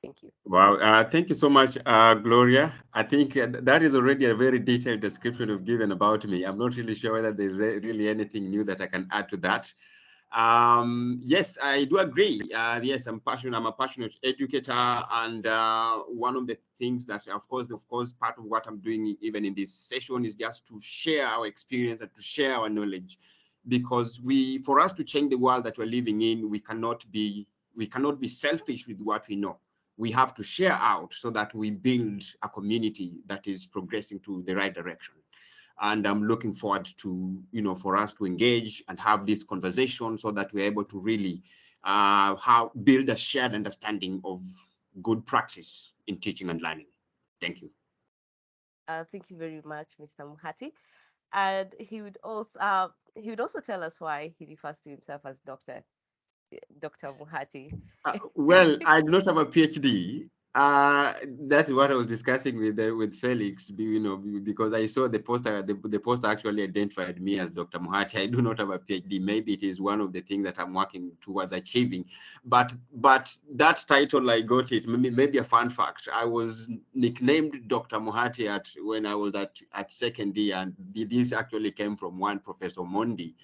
Thank you. Wow, thank you so much, Gloria. I think that is already a very detailed description you've given about me. I'm not really sure whether there's really anything new that I can add to that. Yes, I do agree. Yes, I'm passionate. I'm a passionate educator, and one of the things that, of course, part of what I'm doing even in this session is just to share our experience and to share our knowledge, because for us to change the world that we're living in, we cannot be selfish with what we know. We have to share out so that we build a community that is progressing to the right direction. And I'm looking forward to, for us to engage and have this conversation so that we're able to really build a shared understanding of good practice in teaching and learning. Thank you. Thank you very much, Mr. Muhati. And he would also tell us why he refers to himself as Dr. Muhati. Well, I do not have a PhD. That's what I was discussing with Felix. Because I saw the poster. The poster actually identified me as Dr. Muhati. I do not have a PhD. Maybe it is one of the things that I'm working towards achieving. But that title, I got it. Maybe a fun fact. I was nicknamed Dr. Muhati when I was at second year, and this actually came from one Professor Mondi,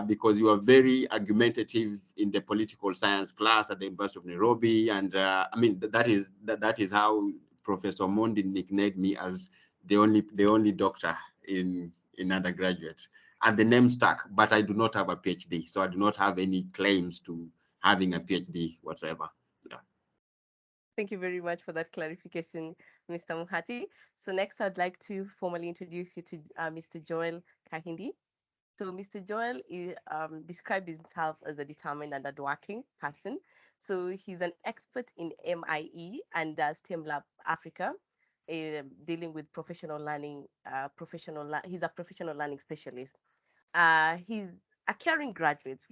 because you are very argumentative in the political science class at the University of Nairobi. And that is how Professor Mondi nicknamed me as the only doctor in undergraduate. And the name stuck, but I do not have a PhD, so I do not have any claims to having a PhD whatsoever. Yeah. Thank you very much for that clarification, Mr. Muhati. So next, I'd like to formally introduce you to Mr. Joel Kahindi. So Mr. Joel described himself as a determined and hardworking person. So he's an expert in MIE and STEAMLab Africa, dealing with professional learning. He's a professional learning specialist. He's a caring graduate.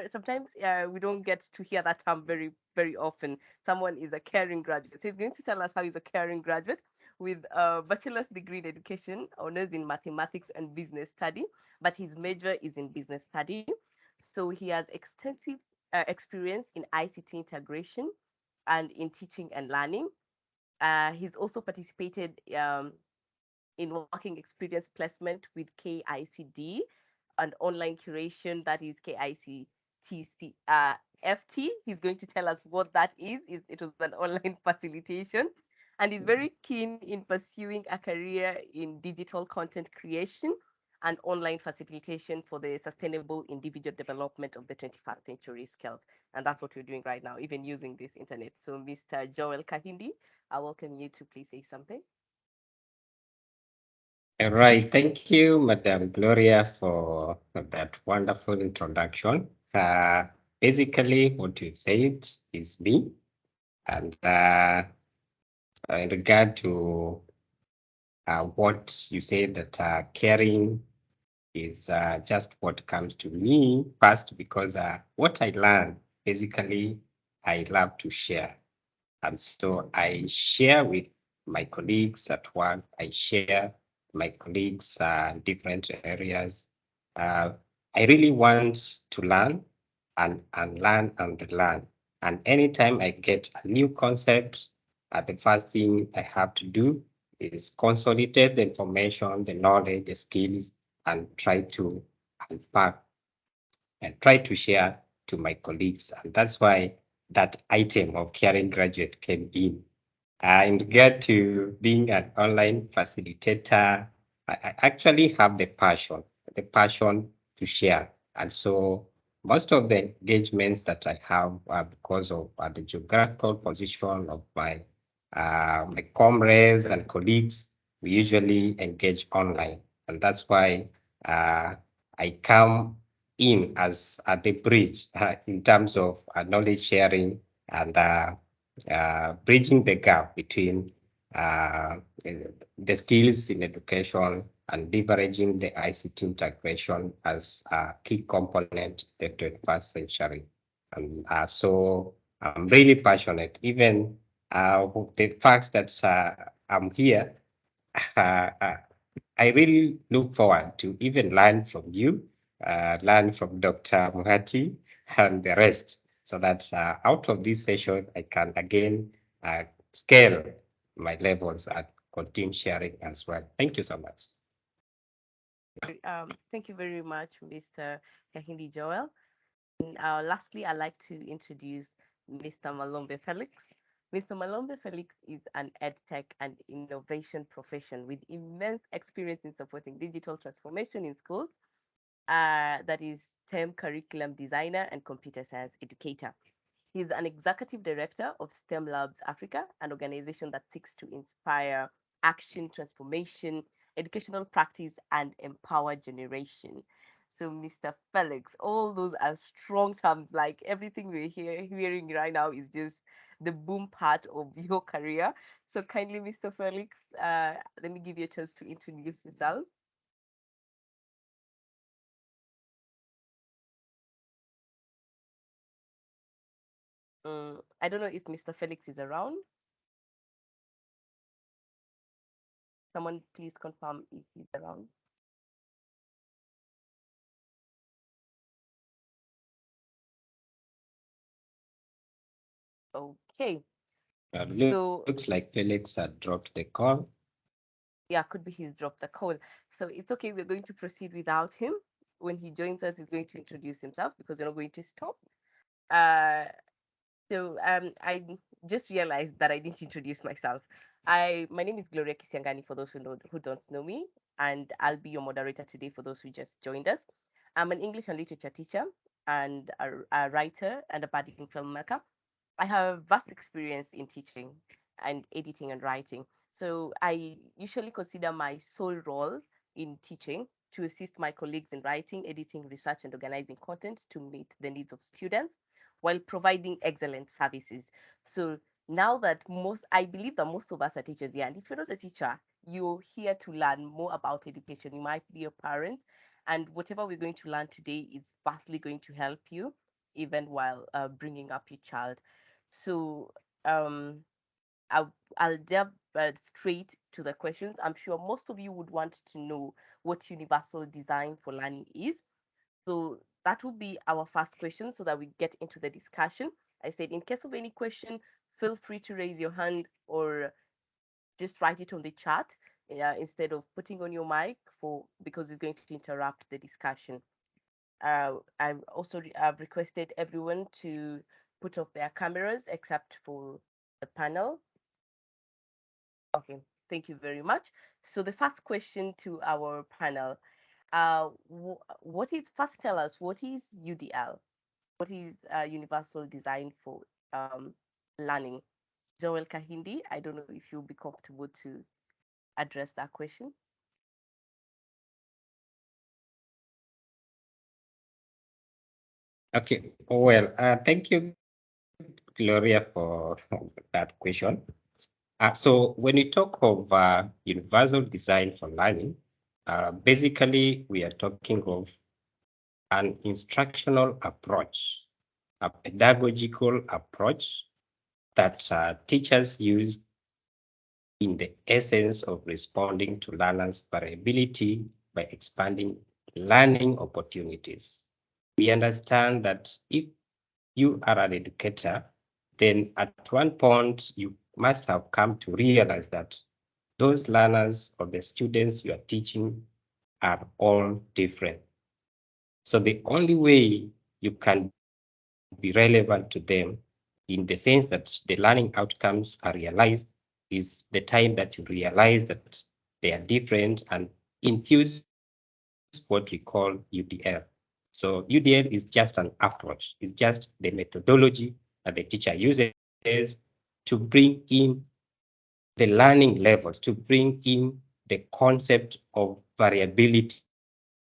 Sometimes we don't get to hear that term very, very often. Someone is a caring graduate. So he's going to tell us how he's a caring graduate with a bachelor's degree in education, honors in mathematics and business study, but his major is in business study. So he has extensive experience in ICT integration and in teaching and learning. He's also participated in working experience placement with KICD and online curation, that is KICTC. FT. He's going to tell us what that is. It was an online facilitation. And he's very keen in pursuing a career in digital content creation and online facilitation for the sustainable individual development of the 21st century skills. And that's what we're doing right now, even using this internet. So, Mr. Joel Kahindi, I welcome you to please say something. All right. Thank you, Madam Gloria, for that wonderful introduction. Basically, what you've said is me. And in regard to what you said, that caring is just what comes to me first, because what I learn, basically, I love to share. And so I share with my colleagues at work, I share my colleagues different areas. I really want to learn and learn and learn. And anytime I get a new concept, the first thing I have to do is consolidate the information, the knowledge, the skills, and try to unpack and try to share to my colleagues. And that's why that item of caring graduate came in regard to being an online facilitator, I actually have the passion to share. And so most of the engagements that I have are because of the geographical position of my comrades and colleagues. We usually engage online. And that's why I come in as the bridge in terms of knowledge sharing and bridging the gap between uh, the skills in education and leveraging the ICT integration as a key component of the 21st century. And so I'm really passionate. Even the fact that I'm here, uh, I really look forward to even learn from you, learn from Dr. Muhati and the rest, so that out of this session, I can again scale my levels and continue sharing as well. Thank you so much. Thank you very much, Mr. Kahindi Joel. And lastly, I'd like to introduce Mr. Malombe Felix. Mr. Malombe Felix is an edtech and innovation profession with immense experience in supporting digital transformation in schools. That is STEM curriculum designer and computer science educator. He's an executive director of STEAMLabs Africa, an organization that seeks to inspire action, transformation, educational practice, and empower generation. So, Mr. Felix, all those are strong terms. Like everything we're hearing right now is just the boom part of your career. So, kindly, Mr. Felix, let me give you a chance to introduce yourself. I don't know if Mr. Felix is around. Someone please confirm if he's around. Okay. So Looks like Felix had dropped the call. yeah, could be he's dropped the call. So it's okay. We're going to proceed without him. When he joins us, he's going to introduce himself because we're not going to stop. Uh, I just realized that I didn't introduce myself. My name is Gloria Kisiangani for those who don't know me, and I'll be your moderator today for those who just joined us. I'm an English and literature teacher and a writer and a budding filmmaker. I have vast experience in teaching and editing and writing. So I usually consider my sole role in teaching to assist my colleagues in writing, editing, research, and organizing content to meet the needs of students while providing excellent services. So now that I believe that most of us are teachers here, and if you're not a teacher, you're here to learn more about education. You might be a parent, and whatever we're going to learn today is vastly going to help you even while bringing up your child. So um, I'll jump straight to the questions. I'm sure most of you would want to know what universal design for learning is. So that will be our first question so that we get into the discussion. I said, in case of any question, feel free to raise your hand or just write it on the chat instead of putting on your mic because it's going to interrupt the discussion. I've requested everyone to put off their cameras except for the panel. Okay, thank you very much. So the first question to our panel, what is, first tell us, what is UDL? What is Universal Design for Learning? Joel Kahindi, I don't know if you'll be comfortable to address that question. Okay, well, thank you, Gloria, for that question. So when we talk of universal design for learning, basically we are talking of an instructional approach, a pedagogical approach that teachers use in the essence of responding to learners' variability by expanding learning opportunities. We understand that if you are an educator, then at one point you must have come to realize that those learners or the students you are teaching are all different. So the only way you can be relevant to them in the sense that the learning outcomes are realized is the time that you realize that they are different and infuse what we call UDL. So UDL is just an approach, it's just the methodology that the teacher uses to bring in the learning levels, to bring in the concept of variability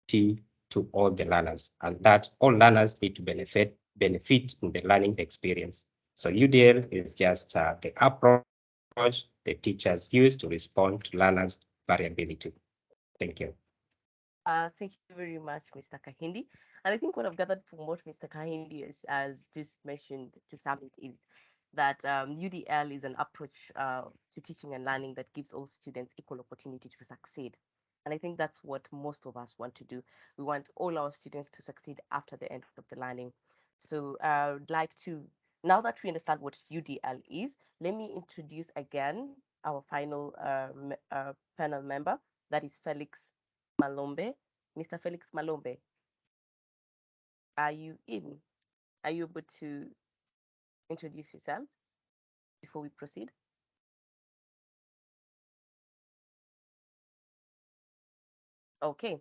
to all the learners, and that all learners need to benefit in the learning experience. So UDL is just the approach the teachers use to respond to learners' variability. Thank you. Thank you very much, Mr. Kahindi. And I think what I've gathered from what Mr. Kahindi has just mentioned to sum it is that UDL is an approach to teaching and learning that gives all students equal opportunity to succeed. And I think that's what most of us want to do. We want all our students to succeed after the end of the learning. So I'd like to Now that we understand what UDL is, let me introduce again our final panel member, that is Felix Malombe. Mr. Felix Malombe, are you in? Are you able to introduce yourself before we proceed? Okay,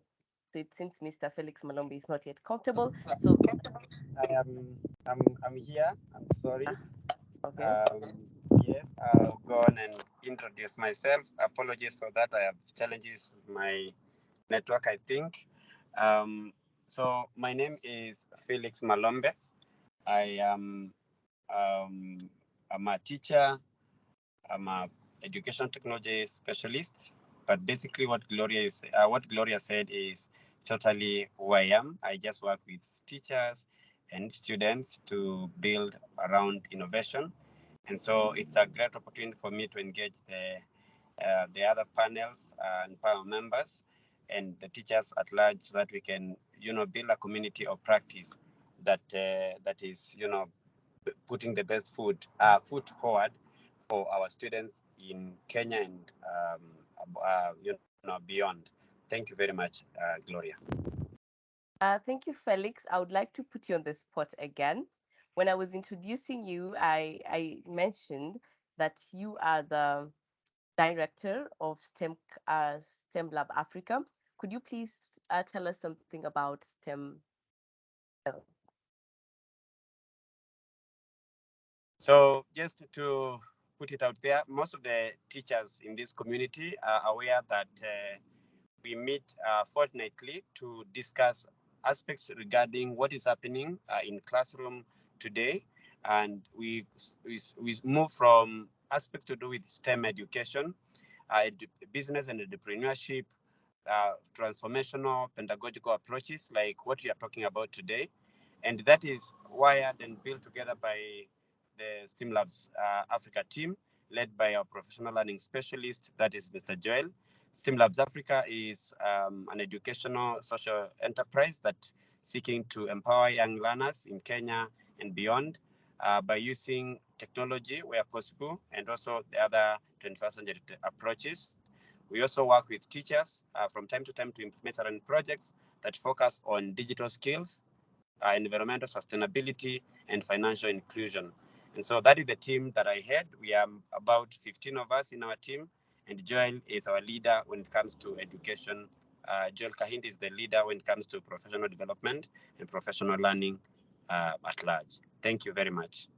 so it seems Mr. Felix Malombe is not yet comfortable. So I'm here. I'm sorry. okay. Yes, I'll go on and introduce myself. Apologies for that. I have challenges with my network, I think. So my name is Felix Malombe. I am um, I'm a teacher. I'm a education technology specialist. But basically, what Gloria said is totally who I am. I just work with teachers and students to build around innovation, and so it's a great opportunity for me to engage the other panels and panel members and the teachers at large, so that we can build a community of practice that is putting the best foot forward for our students in Kenya and beyond. Thank you very much, Gloria. Thank you, Felix. I would like to put you on the spot again. When I was introducing you, I mentioned that you are the director of STEAMLab Africa. Could you please tell us something about STEM? So just to put it out there, most of the teachers in this community are aware that we meet fortnightly to discuss aspects regarding what is happening in classroom today, and we move from aspects to do with STEM education, business and entrepreneurship, transformational pedagogical approaches like what we are talking about today, and that is wired and built together by the STEAMLabs Africa team, led by our professional learning specialist, that is Mr. Joel. STEAMLabs Africa is an educational social enterprise that seeking to empower young learners in Kenya and beyond by using technology where possible, and also the other 21st century approaches. We also work with teachers from time to time to implement certain projects that focus on digital skills, environmental sustainability, and financial inclusion. And so that is the team that I head. We are about 15 of us in our team, and Joel is our leader when it comes to education. Joel Kahindi is the leader when it comes to professional development and professional learning at large. Thank you very much.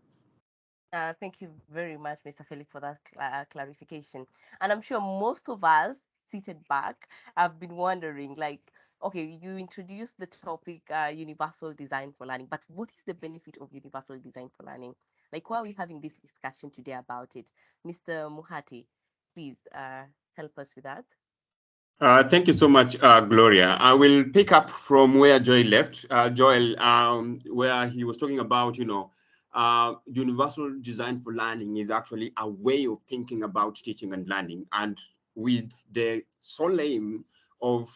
Thank you very much, Mr. Felix, for that clarification. And I'm sure most of us seated back have been wondering, like, okay, you introduced the topic universal design for learning, but what is the benefit of universal design for learning? Like, why are we having this discussion today about it? Mr. Muhati, please help us with that. Thank you so much, Gloria. I will pick up from where Joel left. Joel, where he was talking about, universal design for learning is actually a way of thinking about teaching and learning, and with the sole aim of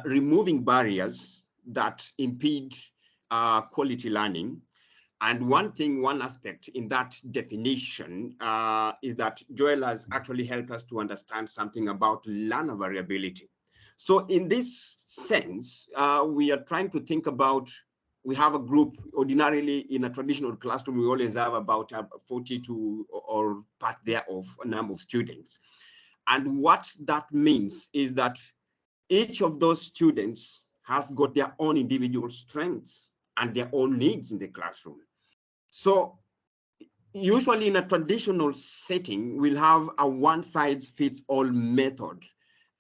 removing barriers that impede quality learning. And one aspect in that definition is that Joel has actually helped us to understand something about learner variability. So in this sense, we are trying to think about, we have a group. Ordinarily in a traditional classroom, we always have about 40 to or part thereof a number of students. And what that means is that each of those students has got their own individual strengths and their own needs in the classroom. So usually in a traditional setting, we'll have a one-size-fits-all method.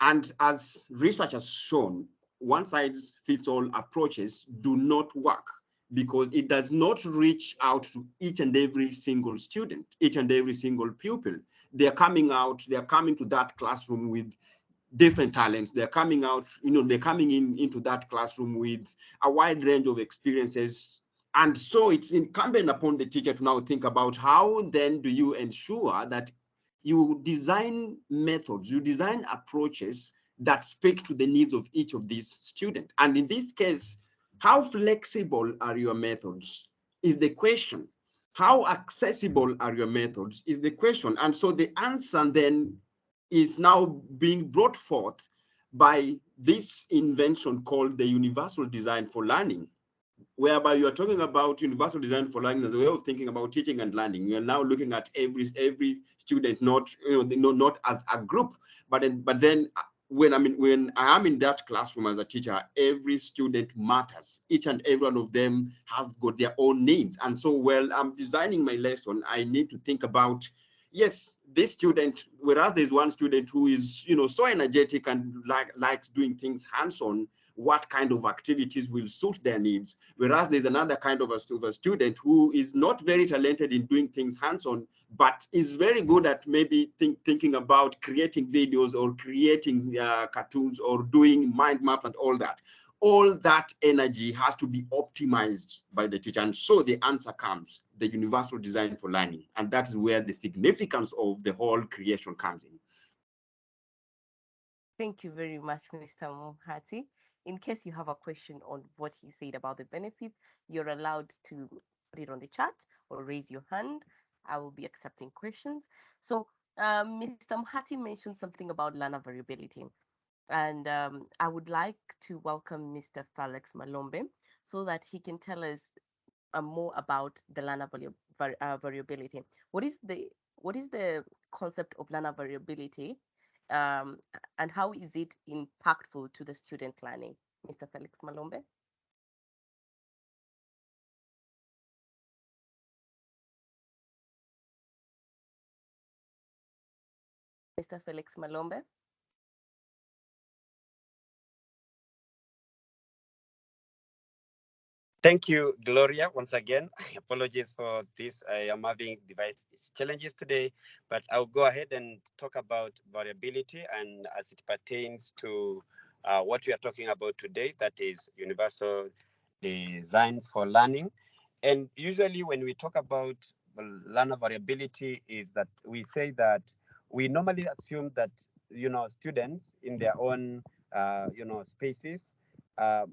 And as research has shown, one-size-fits-all approaches do not work because it does not reach out to each and every single student, each and every single pupil. They're coming to that classroom with different talents. They're coming out, they're coming into that classroom with a wide range of experiences. And so it's incumbent upon the teacher to now think about how then do you ensure that you design methods, you design approaches that speak to the needs of each of these students. And in this case, how flexible are your methods? is the question. How accessible are your methods is the question. And so the answer then is now being brought forth by this invention called the universal design for learning, whereby you are talking about universal design for learning as a way of thinking about teaching and learning. You are now looking at every student, not not as a group, but then when I am in that classroom as a teacher, every student matters. Each and every one of them has got their own needs, and so while I'm designing my lesson, I need to think about, yes, this student, whereas there's one student who is so energetic and likes doing things hands-on, what kind of activities will suit their needs. Whereas there's another kind of a student who is not very talented in doing things hands-on, but is very good at maybe thinking about creating videos or creating cartoons or doing mind maps and all that. All that energy has to be optimized by the teacher. And so the answer comes, the universal design for learning. And that is where the significance of the whole creation comes in. Thank you very much, Mr. Muhati. In case you have a question on what he said about the benefit, you're allowed to put it on the chat or raise your hand. I will be accepting questions. So, Mr. Muhati mentioned something about learner variability. And I would like to welcome Mr. Felix Malombe so that he can tell us more about the learner variability. What is the concept of learner variability, um, and how is it impactful to the student learning? Mr. Felix Malombe. Mr. Felix Malombe. Thank you, Gloria. Once again, apologies for this. I am having device challenges today, but I'll go ahead and talk about variability and as it pertains to what we are talking about today, that is universal design for learning. And usually when we talk about learner variability is that we say that we normally assume that, students in their own, spaces uh,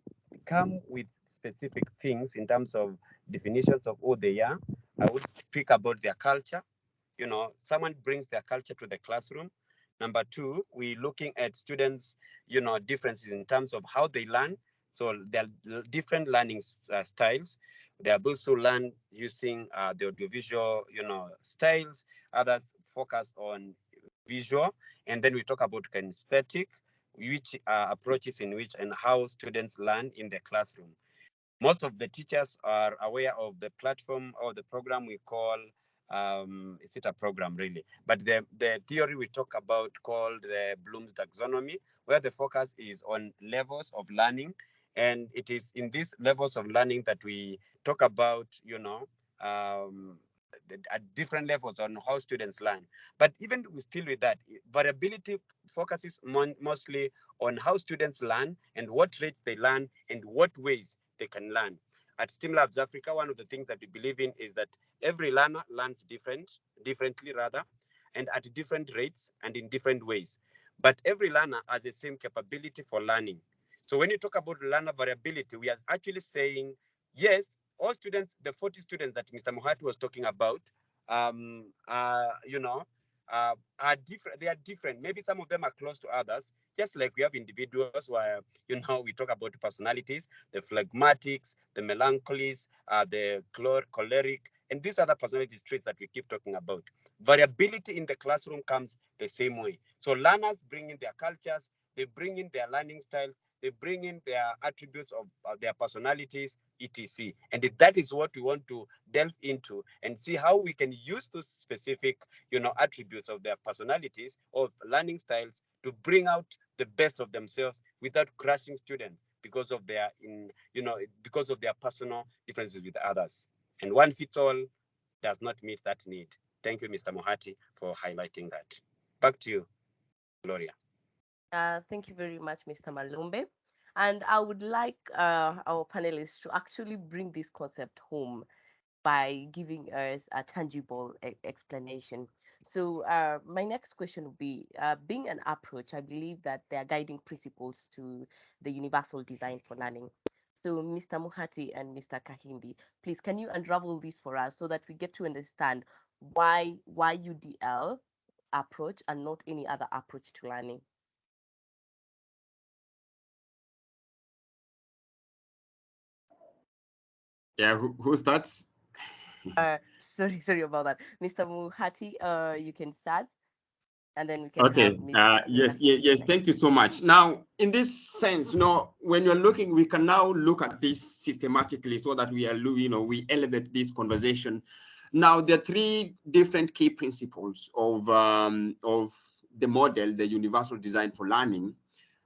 come with specific things in terms of definitions of who they are. I would speak about their culture. Someone brings their culture to the classroom. Number two, we're looking at students, differences in terms of how they learn. So there are different learning styles. There are those who learn using the audiovisual, styles. Others focus on visual, and then we talk about kinesthetic, which approaches in which and how students learn in the classroom. Most of the teachers are aware of the platform or the program we call, is it a program really? But the theory we talk about called the Bloom's taxonomy, where the focus is on levels of learning. And it is in these levels of learning that we talk about, at different levels on how students learn. But even still with that, variability focuses mostly on how students learn and what rates they learn and what ways they can learn. At STEAMLabs Africa, one of the things that we believe in is that every learner learns differently rather, and at different rates and in different ways. But every learner has the same capability for learning. So when you talk about learner variability, we are actually saying, yes, all students, the 40 students that Mr. Mohati was talking about, are different. They are different. Maybe some of them are close to others, just like we have individuals where, we talk about personalities, the phlegmatics, the melancholies, the choleric, and these other personality traits that we keep talking about. Variability in the classroom comes the same way. So learners bring in their cultures, they bring in their learning styles, they bring in their attributes of their personalities, etc. And that is what we want to delve into and see how we can use those specific, attributes of their personalities or learning styles to bring out the best of themselves without crushing students because of because of their personal differences with others. And one fits all does not meet that need. Thank you, Mr. Mohati, for highlighting that. Back to you, Gloria. Thank you very much, Mr. Malombe. And I would like our panelists to actually bring this concept home by giving us a tangible explanation. So my next question would be, being an approach, I believe that there are guiding principles to the universal design for learning. So, Mr. Muhati and Mr. Kahindi, please, can you unravel this for us so that we get to understand why UDL approach and not any other approach to learning? Yeah, who starts? Sorry about that. Mr. Muhati, you can start, and then we can have Okay. Mr. Yes. Thank you so much. Now, in this sense, when you're looking, we can now look at this systematically so that we are, we elevate this conversation. Now, there are three different key principles of the model, the universal design for learning,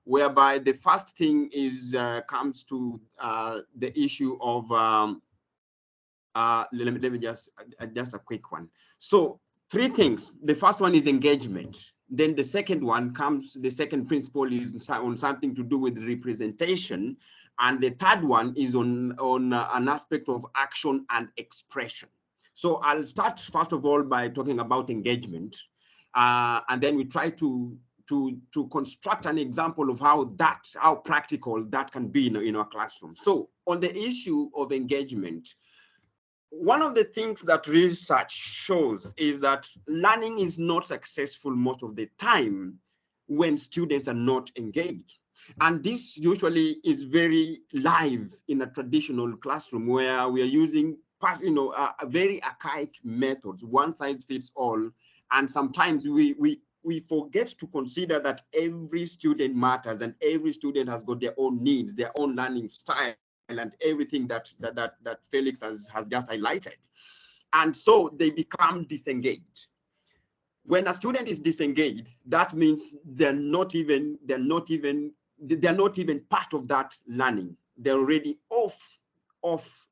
whereby the first thing is comes to the issue of let me just a quick one. So three things. The first one is engagement. Then the second one comes, the second principle is on something to do with representation. And the third one is on an aspect of action and expression. So I'll start first of all by talking about engagement. And then we try to construct an example of how practical that can be in our classroom. So on the issue of engagement, one of the things that research shows is that learning is not successful most of the time when students are not engaged. And this usually is very live in a traditional classroom where we are using a very archaic methods, one size fits all. And sometimes we forget to consider that every student matters and every student has got their own needs, their own learning style, and everything that Felix has just highlighted. And so they become disengaged. When a student is disengaged, that means they're not even part of that learning. They're already off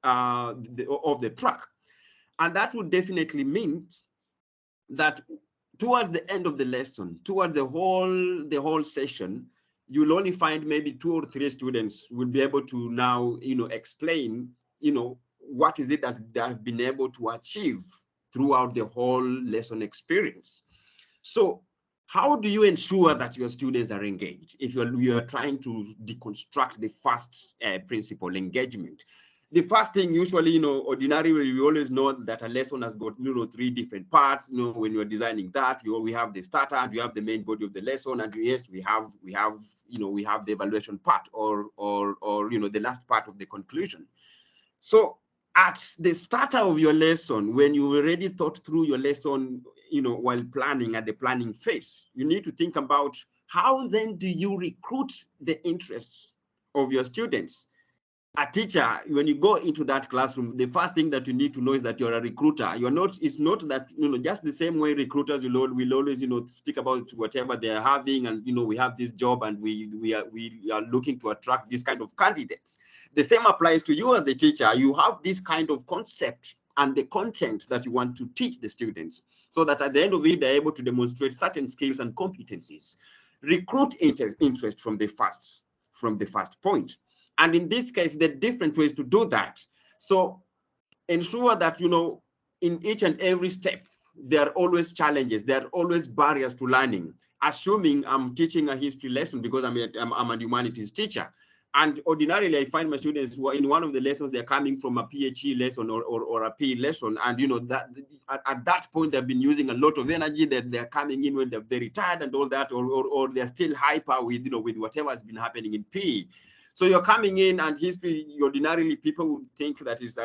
the track. And that would definitely mean that towards the end of the lesson, towards the whole session, you'll only find maybe 2 or 3 students will be able to now, explain, what is it that they've been able to achieve throughout the whole lesson experience. So how do you ensure that your students are engaged if you're trying to deconstruct the first principle, engagement? The first thing, usually, ordinarily, we always know that a lesson has got, 3 different parts. When you're designing that, we have the starter, and you have the main body of the lesson, and yes, we have the evaluation part, or the last part of the conclusion. So at the starter of your lesson, when you already thought through your lesson, while planning at the planning phase, you need to think about how then do you recruit the interests of your students. A teacher, when you go into that classroom, the first thing that you need to know is that you're a recruiter. You're not, it's not that, just the same way recruiters will always, speak about whatever they're having, and, we have this job and we are looking to attract this kind of candidates. The same applies to you as the teacher. You have this kind of concept and the content that you want to teach the students, so that at the end of it, they're able to demonstrate certain skills and competencies. Recruit interest from the first point. And in this case, there are different ways to do that. So ensure that, in each and every step, there are always challenges. There are always barriers to learning. Assuming I'm teaching a history lesson because I'm a humanities teacher. And ordinarily, I find my students who are in one of the lessons, they're coming from a PHE lesson or a PE lesson. And, that at that point, they've been using a lot of energy, that they're coming in when they're very tired and all that, or they're still hyper with, with whatever has been happening in PE. So you're coming in, and history, ordinarily people would think that it's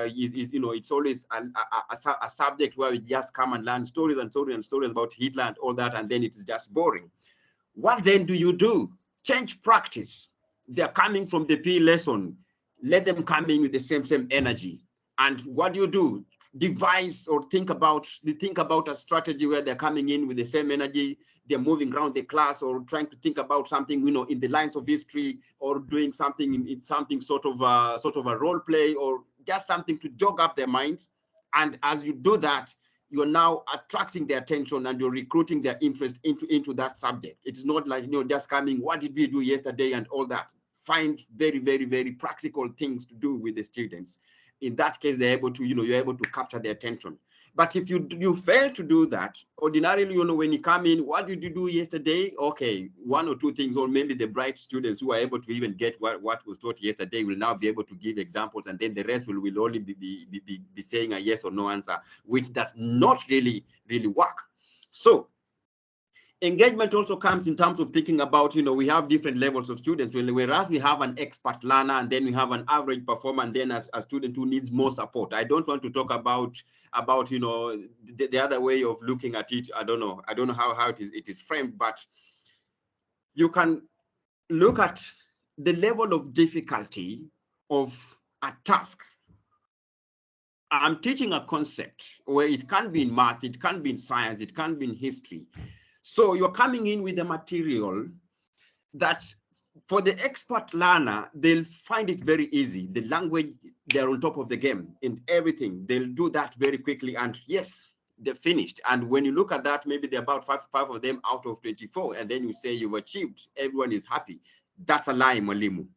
always a subject where we just come and learn stories and stories and stories about Hitler and all that, and then it's just boring. What then do you do? Change practice. They're coming from the PE lesson. Let them come in with the same energy. And what do you do? Devise or think about a strategy where they're coming in with the same energy. They're moving around the class or trying to think about something, in the lines of history, or doing something in something sort of a role play, or just something to jog up their minds. And as you do that, you're now attracting their attention and you're recruiting their interest into that subject. It's not like, just coming, what did we do yesterday and all that. Find very, very, very practical things to do with the students. in that case, they're able to, you're able to capture their attention. But if you fail to do that, ordinarily, when you come in, what did you do yesterday? Okay, one or two things, or maybe the bright students who are able to even get what was taught yesterday will now be able to give examples, and then the rest will only be saying a yes or no answer, which does not really work. So engagement also comes in terms of thinking about, we have different levels of students, whereas we have an expert learner, and then we have an average performer, and then a student who needs more support. I don't want to talk about the other way of looking at it. I don't know how it is framed, but you can look at the level of difficulty of a task. I'm teaching a concept where it can be in math, it can be in science, it can be in history. So you're coming in with a material that for the expert learner, they'll find it very easy. The language, they're on top of the game in everything. They'll do that very quickly. And yes, they're finished. And when you look at that, maybe they're about five of them out of 24. And then you say you've achieved, everyone is happy. That's a lie, Mwalimu.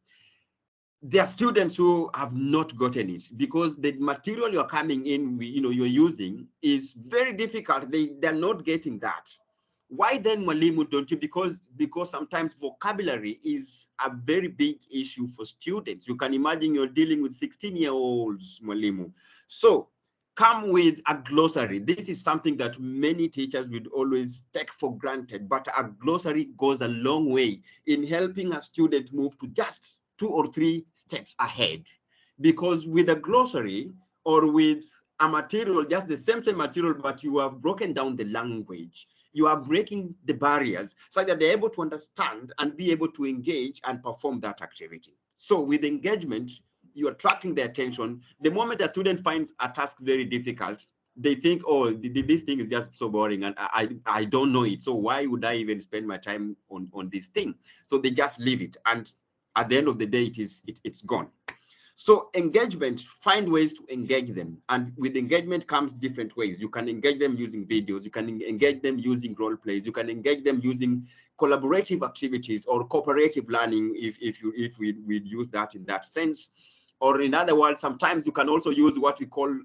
There are students who have not gotten it because the material you're coming in, you're using is very difficult. They're not getting that. Why then, Mwalimu, don't you? Because sometimes vocabulary is a very big issue for students. You can imagine you're dealing with 16-year-olds, Mwalimu. So come with a glossary. This is something that many teachers would always take for granted, but a glossary goes a long way in helping a student move to just 2 or 3 steps ahead. Because with a glossary or with a material, just the same material, but you have broken down the language, you are breaking the barriers so that they're able to understand and be able to engage and perform that activity. So with engagement, you are attracting their attention. The moment a student finds a task very difficult, they think, oh, this thing is just so boring and I don't know it. So why would I even spend my time on this thing? So they just leave it. And at the end of the day, it's gone. So engagement, find ways to engage them. And with engagement comes different ways. You can engage them using videos. You can engage them using role plays. You can engage them using collaborative activities or cooperative learning, if we use that in that sense. Or in other words, sometimes you can also use what we call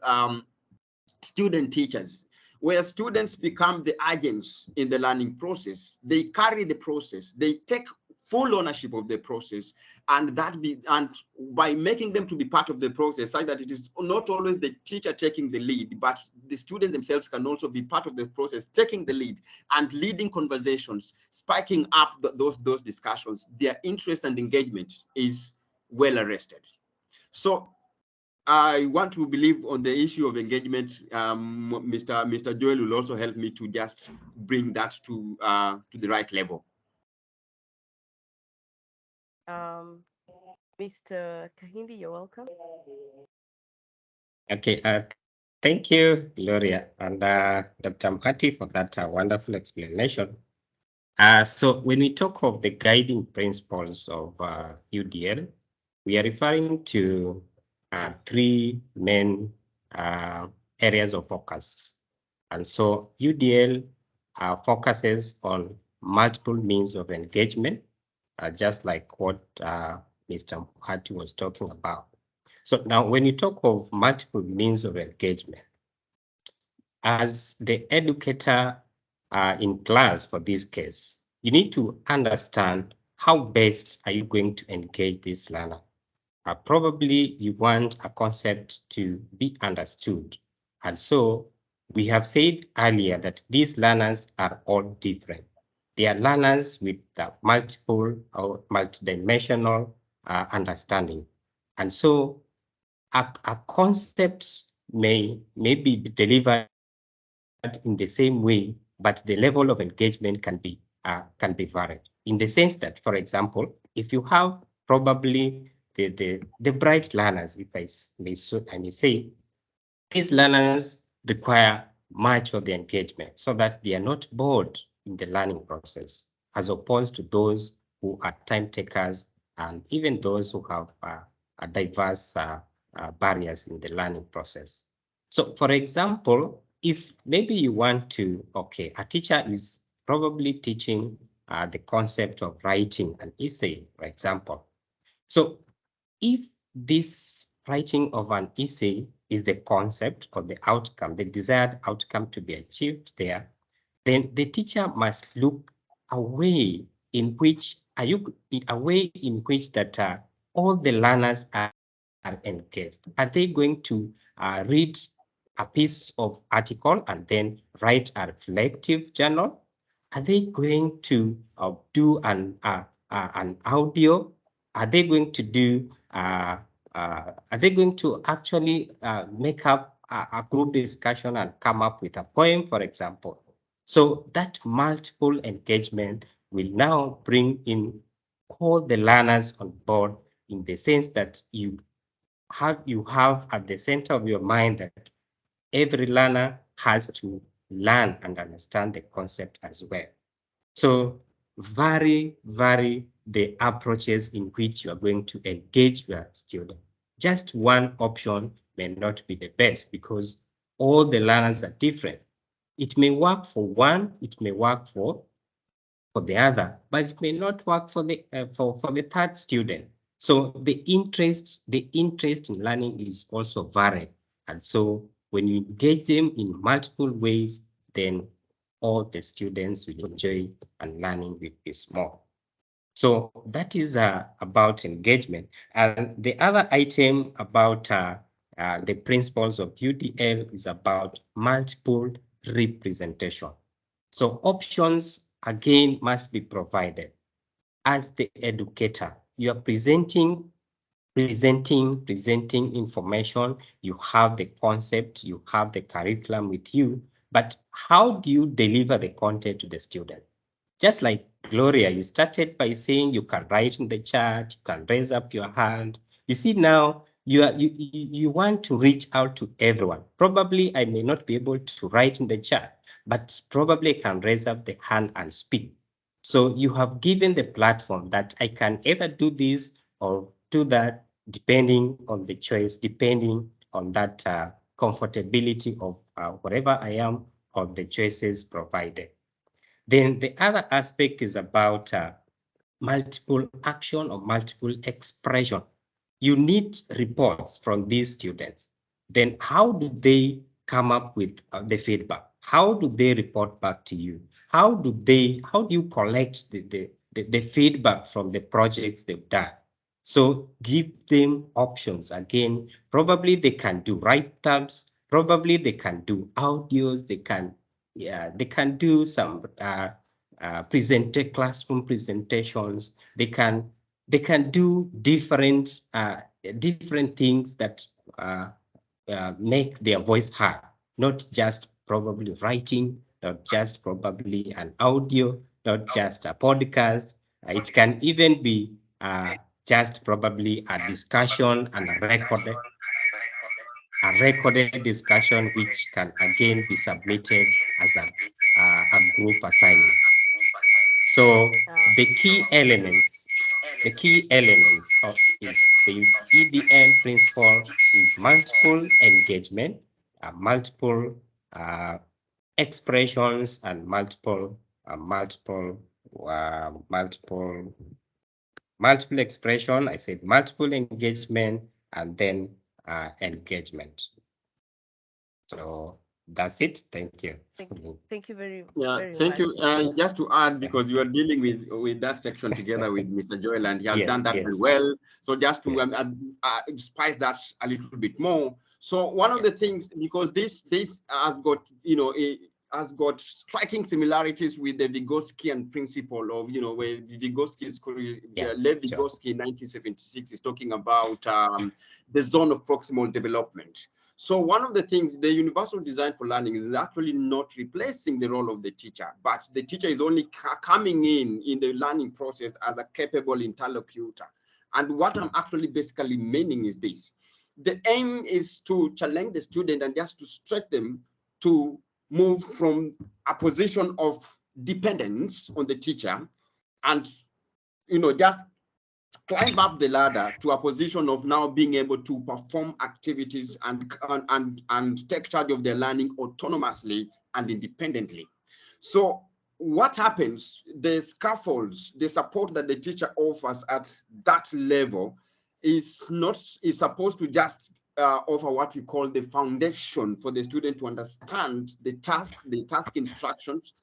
student teachers, where students become the agents in the learning process. They carry the process. They take full ownership of the process, and by making them to be part of the process, such that it is not always the teacher taking the lead, but the students themselves can also be part of the process, taking the lead and leading conversations, spiking up those discussions. Their interest and engagement is well arrested. So I want to believe on the issue of engagement. Mr. Joel will also help me to just bring that to the right level. Mr. Kahindi, you're welcome. Okay, thank you, Gloria, and Dr. Mhati for that wonderful explanation. So when we talk of the guiding principles of UDL, we are referring to 3 main areas of focus. And so UDL focuses on multiple means of engagement, just like what Mr. Mhati was talking about. So now when you talk of multiple means of engagement, as the educator in class for this case, you need to understand how best are you going to engage this learner. Probably you want a concept to be understood. And so we have said earlier that these learners are all different. They are learners with multiple or multidimensional understanding. And so a concept may be delivered in the same way, but the level of engagement can be varied. In the sense that, for example, if you have probably the bright learners, if I may say, these learners require much of the engagement so that they are not bored in the learning process, as opposed to those who are time takers and even those who have diverse barriers in the learning process. So, for example, if maybe you want to, okay, a teacher is probably teaching the concept of writing an essay, for example. So if this writing of an essay is the concept or the outcome, the desired outcome to be achieved there, then the teacher must look away in which that all the learners are engaged. Are they going to read a piece of article and then write a reflective journal? Are they going to do an audio? Are they going to do are they going to actually make up a group discussion and come up with a poem, for example? So that multiple engagement will now bring in all the learners on board, in the sense that you have at the center of your mind that every learner has to learn and understand the concept as well. So vary the approaches in which you are going to engage your student. Just one option may not be the best because all the learners are different. It may work for one, it may work for the other, but it may not work for the third student. So the interest in learning is also varied. And so when you engage them in multiple ways, then all the students will enjoy and learning will be small. So that is about engagement. And the other item about the principles of UDL is about multiple representation. So options, again, must be provided. As the educator, you are presenting information, you have the concept, you have the curriculum with you, but how do you deliver the content to the student? Just like Gloria, you started by saying you can write in the chat, you can raise up your hand. You see now, you want to reach out to everyone. Probably I may not be able to write in the chat, but probably I can raise up the hand and speak. So you have given the platform that I can either do this or do that, depending on the choice, depending on that comfortability of wherever I am, or the choices provided. Then the other aspect is about multiple action or multiple expression. You need reports from these students. Then how do they come up with the feedback? How do they report back to you? How do you collect the feedback from the projects they've done? So give them options. Again, probably they can do write-ups, probably they can do audios, they can do some classroom presentations. They can do different things that make their voice heard, not just probably writing, not just probably an audio, not just a podcast. It can even be just probably a discussion and a recorded discussion, which can again be submitted as a group assignment. So the key elements of the EDL principle is multiple engagement, multiple expressions, and multiple expression. I said multiple engagement, and then engagement. So that's it. Thank you. Thank you very Thank much. you. Just to add, because you are dealing with that section together with Mr. Joel, and he has done that very well. So just to spice that a little bit more. So one of the things, because this has got has got striking similarities with the Vygotskian principle of where Vygotsky Lev Vygotsky in 1976 is talking about the zone of proximal development. So one of the things, the universal design for learning is actually not replacing the role of the teacher, but the teacher is only coming in the learning process as a capable interlocutor. And what I'm actually basically meaning is this. The aim is to challenge the student and just to stretch them to move from a position of dependence on the teacher and, just climb up the ladder to a position of now being able to perform activities and take charge of their learning autonomously and independently. So what happens, the scaffolds, the support that the teacher offers at that level is supposed to just offer what we call the foundation for the student to understand the task instructions,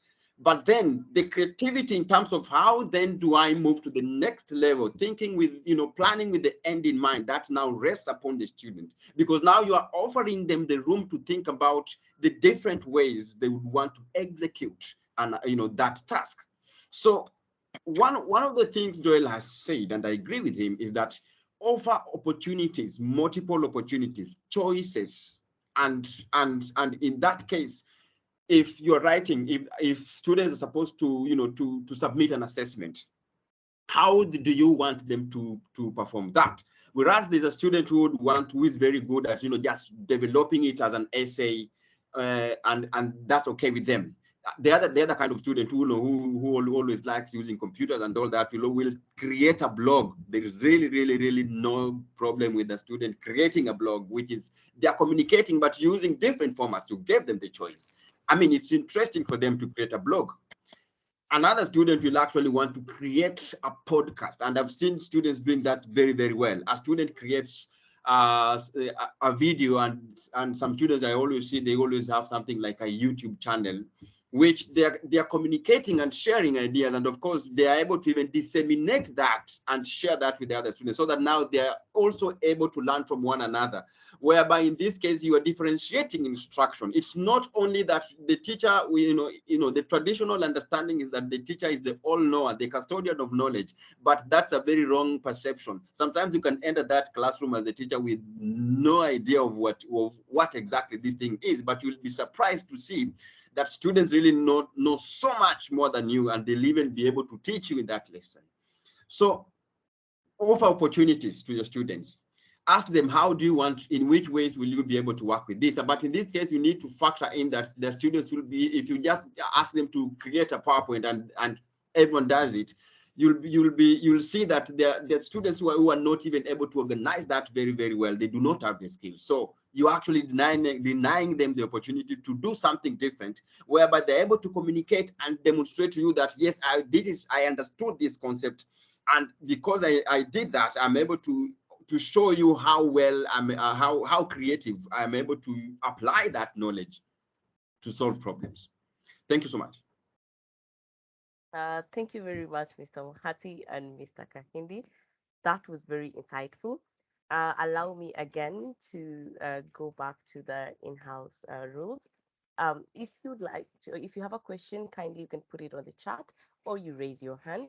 but then the creativity in terms of how then do I move to the next level, thinking with, planning with the end in mind, that now rests upon the student, because now you are offering them the room to think about the different ways they would want to execute and that task. So one of the things Joel has said, and I agree with him, is that offer opportunities, multiple opportunities, choices, and in that case, if you're writing, if students are supposed to to submit an assessment, how do you want them to perform that? Whereas there's a student who is very good at just developing it as an essay, and that's okay with them. The other kind of student who always likes using computers and all that will create a blog. There is really no problem with the student creating a blog, which is they are communicating but using different formats. You gave them the choice. I mean, it's interesting for them to create a blog. Another student will actually want to create a podcast, and I've seen students doing that very well. A student creates a video, and some students I always see, they always have something like a YouTube channel, which they are communicating and sharing ideas, and of course they are able to even disseminate that and share that with the other students, so that now they are also able to learn from one another, whereby in this case you are differentiating instruction. It's not only that the teacher, the traditional understanding is that the teacher is the all-knower, the custodian of knowledge, but that's a very wrong perception. Sometimes you can enter that classroom as a teacher with no idea of what exactly this thing is, but you'll be surprised to see that students really know so much more than you, and they'll even be able to teach you in that lesson. So offer opportunities to your students. Ask them, how do you want, in which ways will you be able to work with this? But in this case, you need to factor in that the students will be, if you just ask them to create a PowerPoint and everyone does it, you'll see that there are students who are not even able to organize that very well. They do not have the skills. So you're actually denying them the opportunity to do something different, whereby they're able to communicate and demonstrate to you that, yes, I understood this concept, and because I did that, I'm able to show you how well I'm, how creative I'm able to apply that knowledge to solve problems. Thank you so much. Thank you very much, Mr. Muhati and Mr. Kahindi. That was very insightful. Allow me again to go back to the in-house rules. If you'd like to, if you have a question, kindly you can put it on the chat or you raise your hand.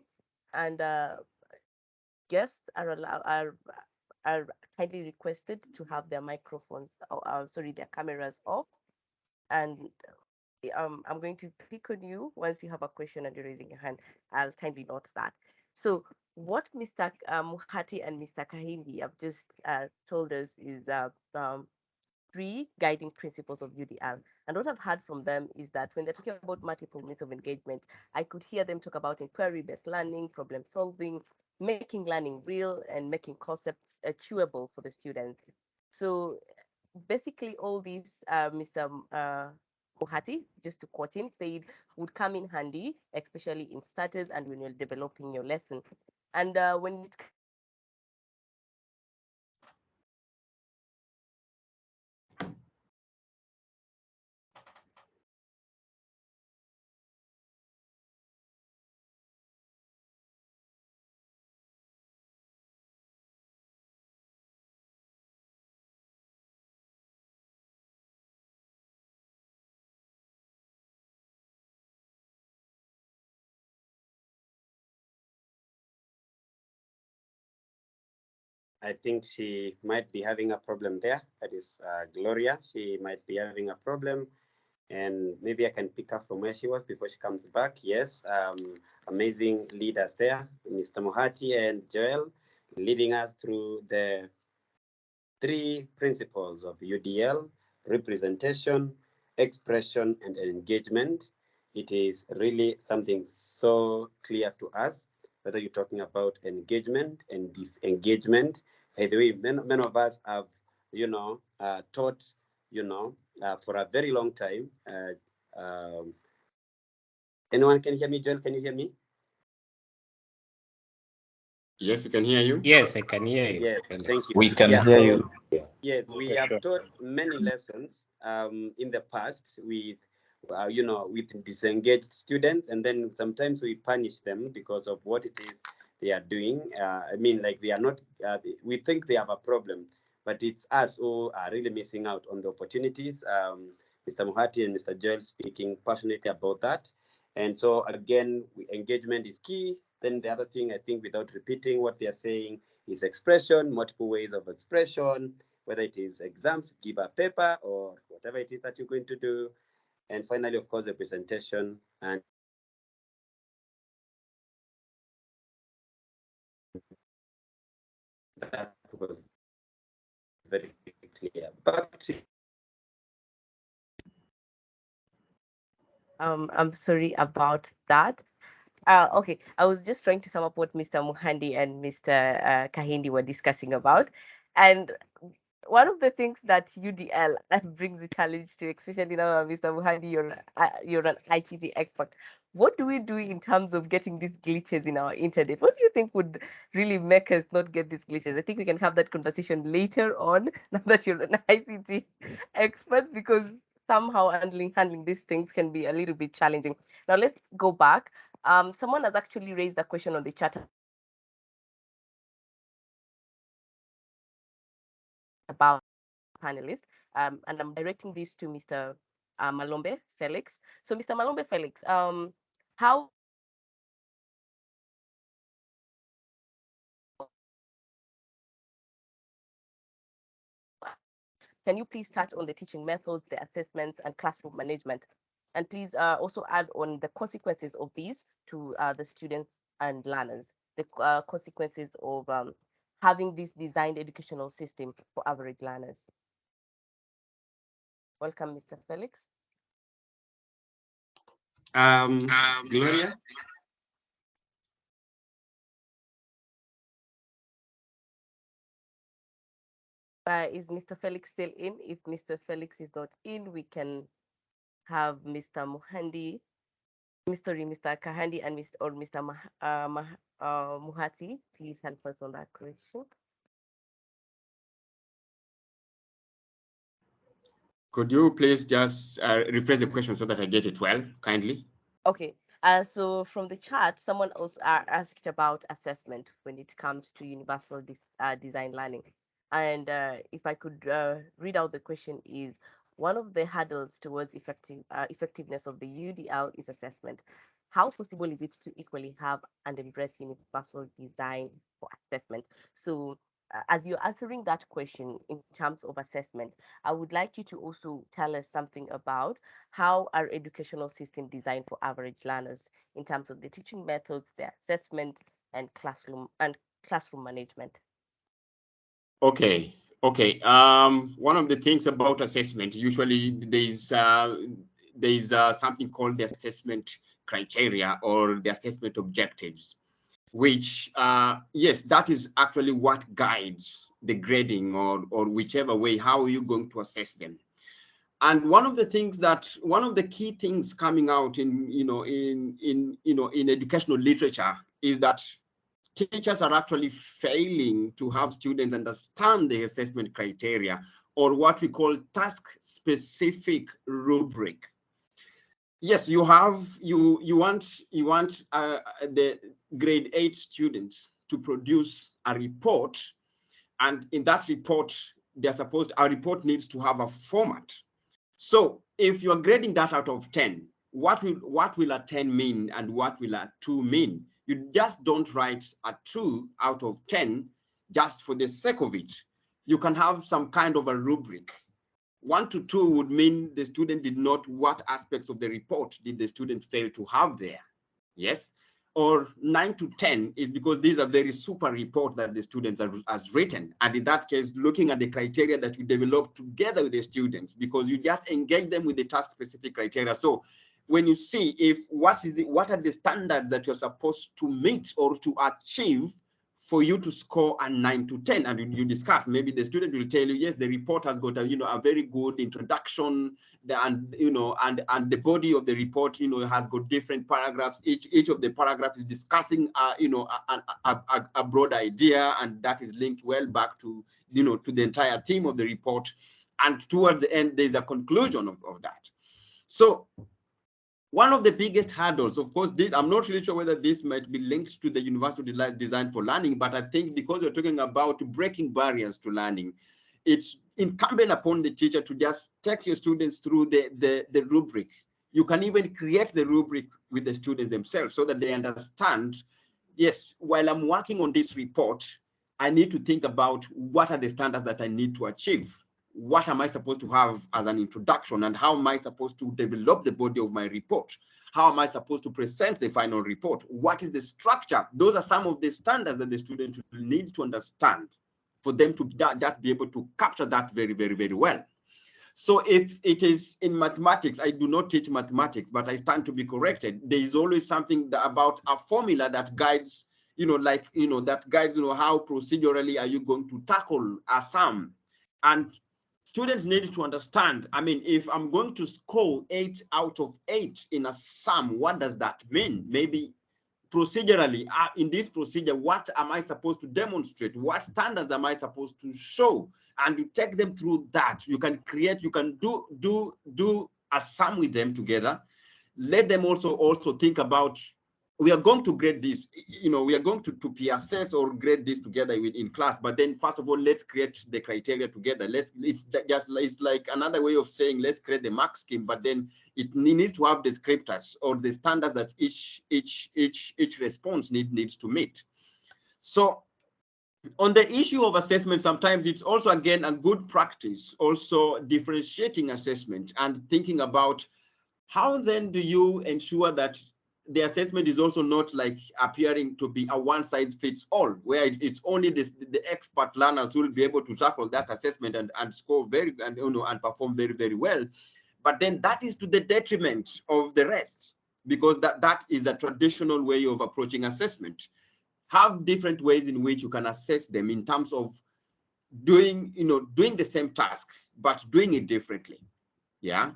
And guests are kindly requested to have their microphones, or sorry, their cameras off. And I'm going to pick on you once you have a question and you're raising your hand. I'll kindly note that. So what Mr. Muhati and Mr. Kahindi have just told us is three guiding principles of UDL. And what I've heard from them is that when they're talking about multiple means of engagement, I could hear them talk about inquiry-based learning, problem solving, making learning real, and making concepts chewable for the students. So basically all these, Mr. Muhati, just to quote him, said would come in handy, especially in starters and when you're developing your lesson. And when it comes to I think she might be having a problem there. That is Gloria. She might be having a problem. And maybe I can pick up from where she was before she comes back. Yes, amazing leaders there, Mr. Mohati and Joel, leading us through the three principles of UDL: representation, expression, and engagement. It is really something so clear to us, whether you're talking about engagement and disengagement. By the way, many of us have, taught, for a very long time. Anyone can hear me? Joel, can you hear me? Yes, we can hear you. Yes, I can hear you. Yes, Felix. thank you. We can Yeah, hear so you. Yeah. yes, we have taught many lessons in the past with, with disengaged students, and then sometimes we punish them because of what it is they are doing. I mean, like they are not. We think they have a problem, but it's us who are really missing out on the opportunities. Mr. Muhati and Mr. Joel speaking passionately about that, and so again, engagement is key. Then the other thing, I think, without repeating what they are saying, is expression, multiple ways of expression, whether it is exams, give a paper, or whatever it is that you're going to do. And finally, of course, the presentation. And that was very clear. Back to I'm sorry about that. Okay, I was just trying to sum up what Mr. Muhandi and Mr. Kahindi were discussing about. And one of the things that UDL brings a challenge to, especially now, Mr. Muhandi, you're an ICT expert. What do we do in terms of getting these glitches in our internet? What do you think would really make us not get these glitches? I think we can have that conversation later on, now that you're an ICT expert, because somehow handling these things can be a little bit challenging. Now let's go back. Someone has actually raised a question on the chat about panelists, and I'm directing this to Mr. Malombe Felix. So, Mr. Malombe Felix, how can you please touch on the teaching methods, the assessments, and classroom management? And please also add on the consequences of these to the students and learners, the consequences of having this designed educational system for average learners. Welcome, Mr. Felix. Gloria. Is Mr. Felix still in? If Mr. Felix is not in, we can have Mr. Muhandi, Mr. Kahandi, and Mr. Muhati. Please help us on that question. Could you please just rephrase the question so that I get it well, kindly? Okay. So from the chat, someone also asked about assessment when it comes to universal design learning. And if I could read out the question is, one of the hurdles towards effectiveness of the UDL is assessment. How possible is it to equally have and embrace universal design for assessment? So as you're answering that question in terms of assessment, I would like you to also tell us something about how our educational system designed for average learners in terms of the teaching methods, the assessment, and classroom management. Okay. Okay. One of the things about assessment, usually there's something called the assessment criteria or the assessment objectives, which yes, that is actually what guides the grading or whichever way, how are you going to assess them. And one of the key things coming out in educational literature is that teachers are actually failing to have students understand the assessment criteria, or what we call task-specific rubric. Yes, you want the grade 8 students to produce a report, and in that report, our report needs to have a format. So if you're grading that out of 10, what will a 10 mean and what will a 2 mean? You just don't write a 2 out of 10 just for the sake of it. You can have some kind of a rubric. 1 to 2 would mean the student did not, what aspects of the report did the student fail to have there? Yes. Or 9 to 10 is because these are very super report that the students has written. And in that case, looking at the criteria that you develop together with the students, because you just engage them with the task specific criteria. So when you see what are the standards that you're supposed to meet or to achieve for you to score a 9 to 10, and you discuss, maybe the student will tell you, yes, the report has got a, a very good introduction, and and the body of the report, has got different paragraphs. Each of the paragraphs is discussing, a broad idea, and that is linked well back to, to the entire theme of the report. And towards the end, there's a conclusion of that. So one of the biggest hurdles, of course, this, I'm not really sure whether this might be linked to the University Design for Learning, but I think because we're talking about breaking barriers to learning, it's incumbent upon the teacher to just take your students through the rubric. You can even create the rubric with the students themselves so that they understand, yes, while I'm working on this report, I need to think about what are the standards that I need to achieve. What am I supposed to have as an introduction, and how am I supposed to develop the body of my report? How am I supposed to present the final report? What is the structure? Those are some of the standards that the student will need to understand for them to just be able to capture that very, very, very well. So if it is in mathematics, I do not teach mathematics, but I stand to be corrected. There is always something about a formula that guides, that guides, how procedurally are you going to tackle a sum. And students need to understand, I mean, if I'm going to score 8 out of 8 in a sum, what does that mean? Maybe procedurally, in this procedure, what am I supposed to demonstrate? What standards am I supposed to show? And you take them through that. You can create, you can do a sum with them together. Let them also think about, we are going to grade this, we are going to be assessed or grade this together in class, but then first of all, let's create the criteria together. It's like another way of saying, let's create the mark scheme, but then it needs to have descriptors or the standards that each response needs to meet. So on the issue of assessment, sometimes it's also, again, a good practice, also differentiating assessment and thinking about how then do you ensure that the assessment is also not like appearing to be a one-size-fits-all, where it's only the expert learners who will be able to tackle that assessment and score and perform very, very well. But then that is to the detriment of the rest, because that is a traditional way of approaching assessment. Have different ways in which you can assess them in terms of doing the same task, but doing it differently. Yeah.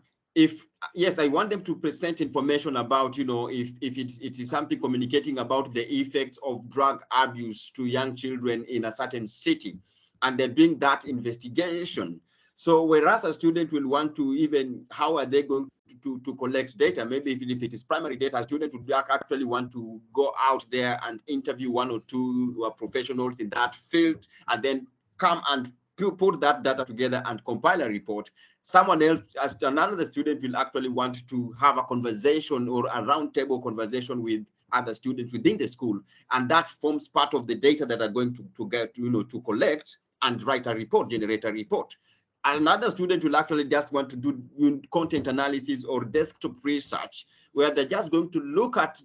Yes, I want them to present information about, if it is something communicating about the effects of drug abuse to young children in a certain city, and they're doing that investigation. So whereas a student will want to, even how are they going to collect data? Maybe if it is primary data, a student would actually want to go out there and interview 1 or 2 professionals in that field, and then come and put that data together and compile a report. Someone else, as another student, will actually want to have a conversation or a roundtable conversation with other students within the school, and that forms part of the data that are going to get, to collect and write a report, generate a report. Another student will actually just want to do content analysis or desktop research, where they're just going to look at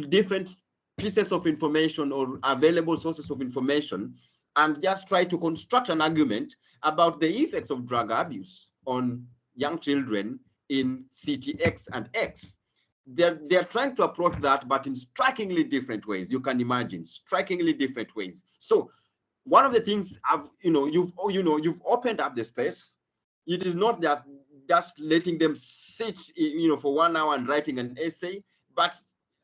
different pieces of information or available sources of information and just try to construct an argument about the effects of drug abuse on young children in city X and X. They're trying to approach that, but in strikingly different ways. You can imagine, strikingly different ways. So one of the things you've opened up the space. It is not that just letting them sit, for 1 hour and writing an essay, but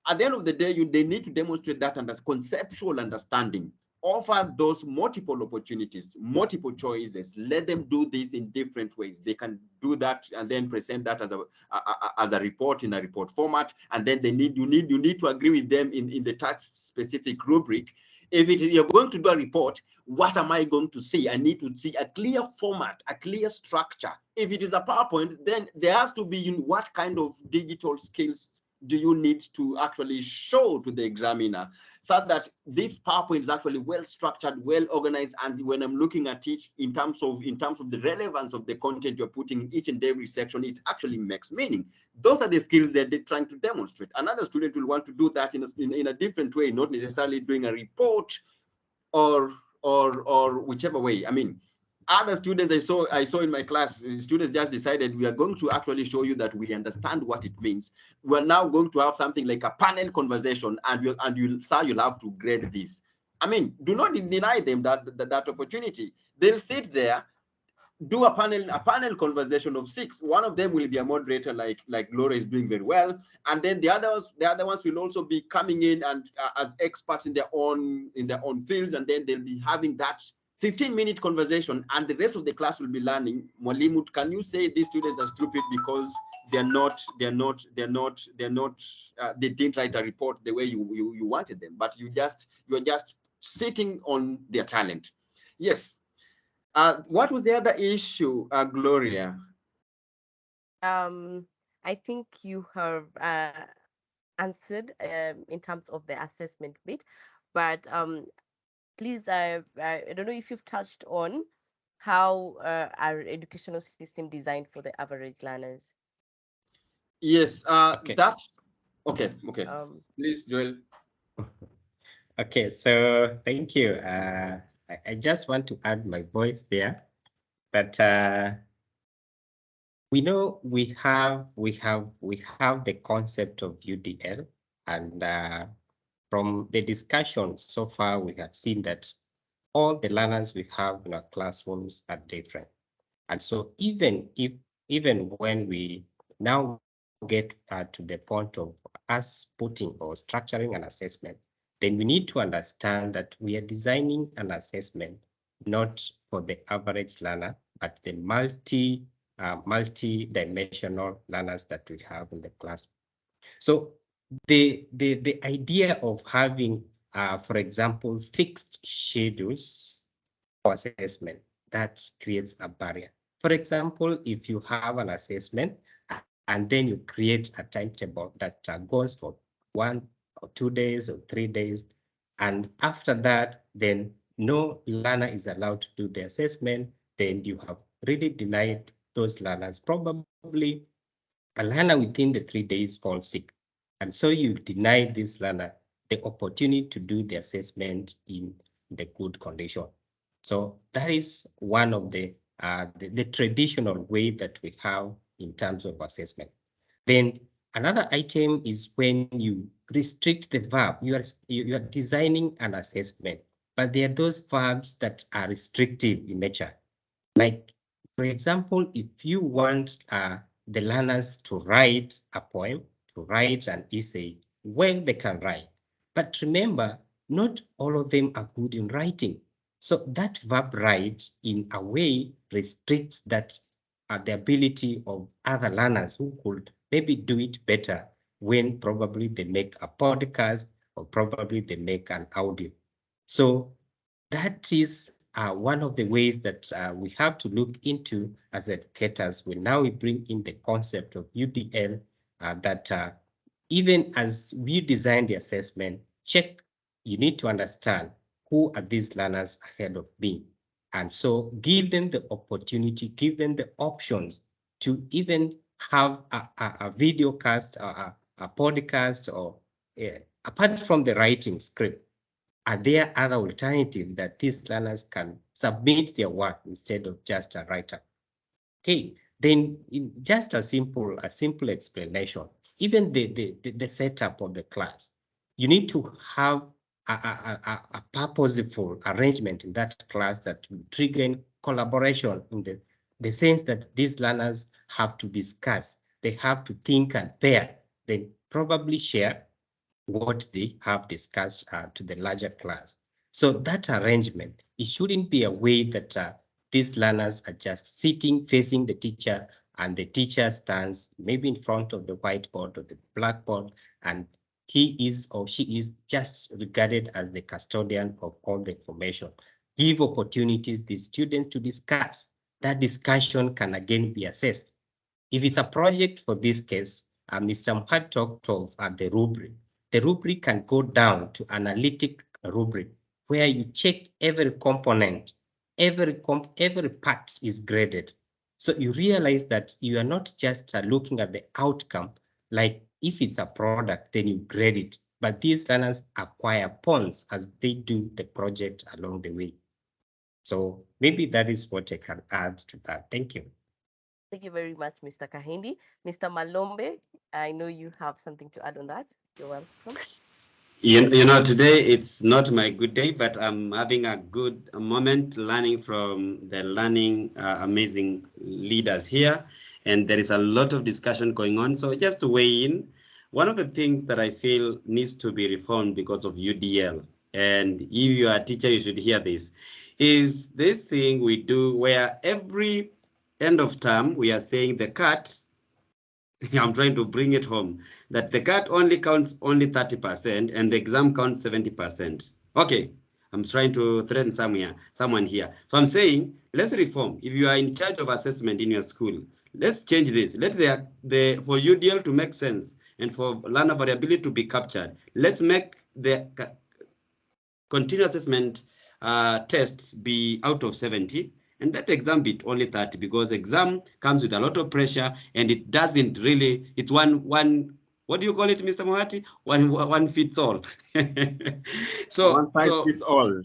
at the end of the day, they need to demonstrate that under conceptual understanding. Offer those multiple opportunities, multiple choices. Let them do this in different ways. They can do that and then present that as a report in a report format. And then you need to agree with them in the task specific rubric. If you're going to do a report, what am I going to see? I need to see a clear format, a clear structure. If it is a PowerPoint, then there has to be what kind of digital skills do you need to actually show to the examiner, so that this PowerPoint is actually well structured, well organized, and when I'm looking at it in terms of the relevance of the content you're putting in each and every section, it actually makes meaning. Those are the skills that they're trying to demonstrate. Another student will want to do that in a different way, not necessarily doing a report or whichever way. I mean, other students I saw in my class, students just decided, we are going to actually show you that we understand what it means. We're now going to have something like a panel conversation, and you'll have to grade this. I mean, do not deny them that opportunity. They'll sit there, do a panel conversation of 6. One of them will be a moderator, like Laura is doing very well, and then the other ones will also be coming in and as experts in their own fields, and then they'll be having that 15-minute conversation, and the rest of the class will be learning. Mwalimu, can you say these students are stupid because they didn't write a report the way you wanted them, but you're just sitting on their talent? Yes. What was the other issue, Gloria? I think you have answered in terms of the assessment bit, but please, I don't know if you've touched on how our educational system designed for the average learners. Yes, Okay. that's okay. Please, Joel. Okay, so thank you. I just want to add my voice there, but we know we have the concept of UDL, and from the discussion so far, we have seen that all the learners we have in our classrooms are different. And so even when we now get to the point of us putting or structuring an assessment, then we need to understand that we are designing an assessment not for the average learner, but the multi-dimensional learners that we have in the class. So the idea of having, for example, fixed schedules for assessment, that creates a barrier. For example, if you have an assessment and then you create a timetable that goes for 1 or 2 days or 3 days, and after that, then no learner is allowed to do the assessment, then you have really denied those learners. Probably a learner within the 3 days falls sick, and so you deny this learner the opportunity to do the assessment in the good condition. So that is one of the traditional way that we have in terms of assessment. Then another item is when you restrict the verb. You are designing an assessment, but there are those verbs that are restrictive in nature. Like, for example, if you want the learners to write a poem, to write an essay, well, they can write. But remember, not all of them are good in writing. So that verb write in a way restricts the ability of other learners who could maybe do it better when probably they make a podcast or probably they make an audio. So that is one of the ways that we have to look into as educators when now we bring in the concept of UDL, that even as we design the assessment, you need to understand who are these learners ahead of me. And so give them the opportunity, give them the options to even have a video cast, a podcast, or apart from the writing script, are there other alternatives that these learners can submit their work instead of just a write-up? Okay, then in just a simple explanation, even the setup of the class, you need to have a purposeful arrangement in that class that will trigger collaboration in the sense that these learners have to discuss, they have to think and pair, then probably share what they have discussed to the larger class. So that arrangement, it shouldn't be a way that these learners are just sitting facing the teacher and the teacher stands maybe in front of the whiteboard or the blackboard, and he is or she is just regarded as the custodian of all the information. Give opportunities the students to discuss. That discussion can again be assessed. If it's a project for this case, Mr. Muhat talked of the rubric. The rubric can go down to analytic rubric, where you check every component, every part is graded. So you realize that you are not just looking at the outcome, like if it's a product, then you grade it. But these learners acquire points as they do the project along the way. So maybe that is what I can add to that. Thank you. Thank you very much, Mr. Kahindi. Mr. Malombe, I know you have something to add on that. You're welcome. You know, today it's not my good day, but I'm having a good moment learning from the learning amazing leaders here. And there is a lot of discussion going on. So just to weigh in, one of the things that I feel needs to be reformed because of UDL, and if you are a teacher, you should hear this, is this thing we do where every end of term we are saying the cut. I'm trying to bring it home that the cut only counts only 30% and the exam counts 70%. Okay, I'm trying to threaten someone here. So I'm saying, let's reform. If you are in charge of assessment in your school, let's change this. Let the for UDL to make sense and for learner variability to be captured. Let's make the continuous assessment tests be out of 70 and that exam bit only 30 because exam comes with a lot of pressure and it doesn't really, it's one what do you call it, Mr. Mohati? One fits all. One size So fits all.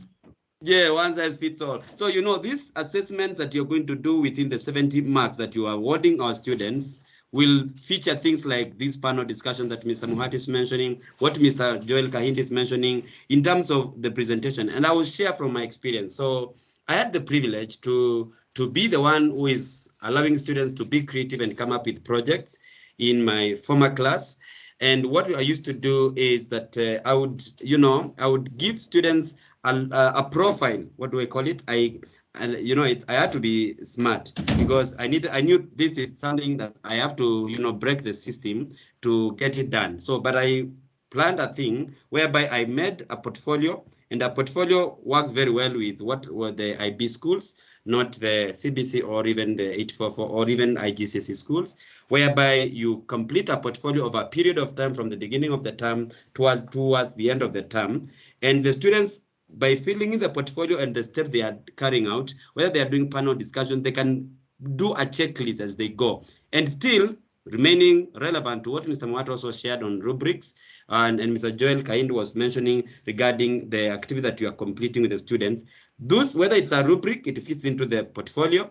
yeah, one size fits all. So, you know, these assessments that you're going to do within the 70 marks that you are awarding our students will feature things like this panel discussion that Mr. Muhati is mentioning, what Mr. Joel Kahindi is mentioning in terms of the presentation. And I will share from my experience. So I had the privilege to be the one who is allowing students to be creative and come up with projects in my former class. And what I used to do is that I would give students a profile. What do I call it? I had to be smart because I knew this is something that I have to, break the system to get it done. So, but I planned a thing whereby I made a portfolio, and a portfolio works very well with what were the IB schools, not the CBC or even the 844 or even IGCSE schools, whereby you complete a portfolio over a period of time from the beginning of the term towards the end of the term, and the students, by filling in the portfolio and the steps they are carrying out, whether they are doing panel discussion, they can do a checklist as they go, and still remaining relevant to what Mr. Mwat also shared on rubrics, and Mr. Joel Kind was mentioning regarding the activity that you are completing with the students. Those, whether it's a rubric, it fits into the portfolio,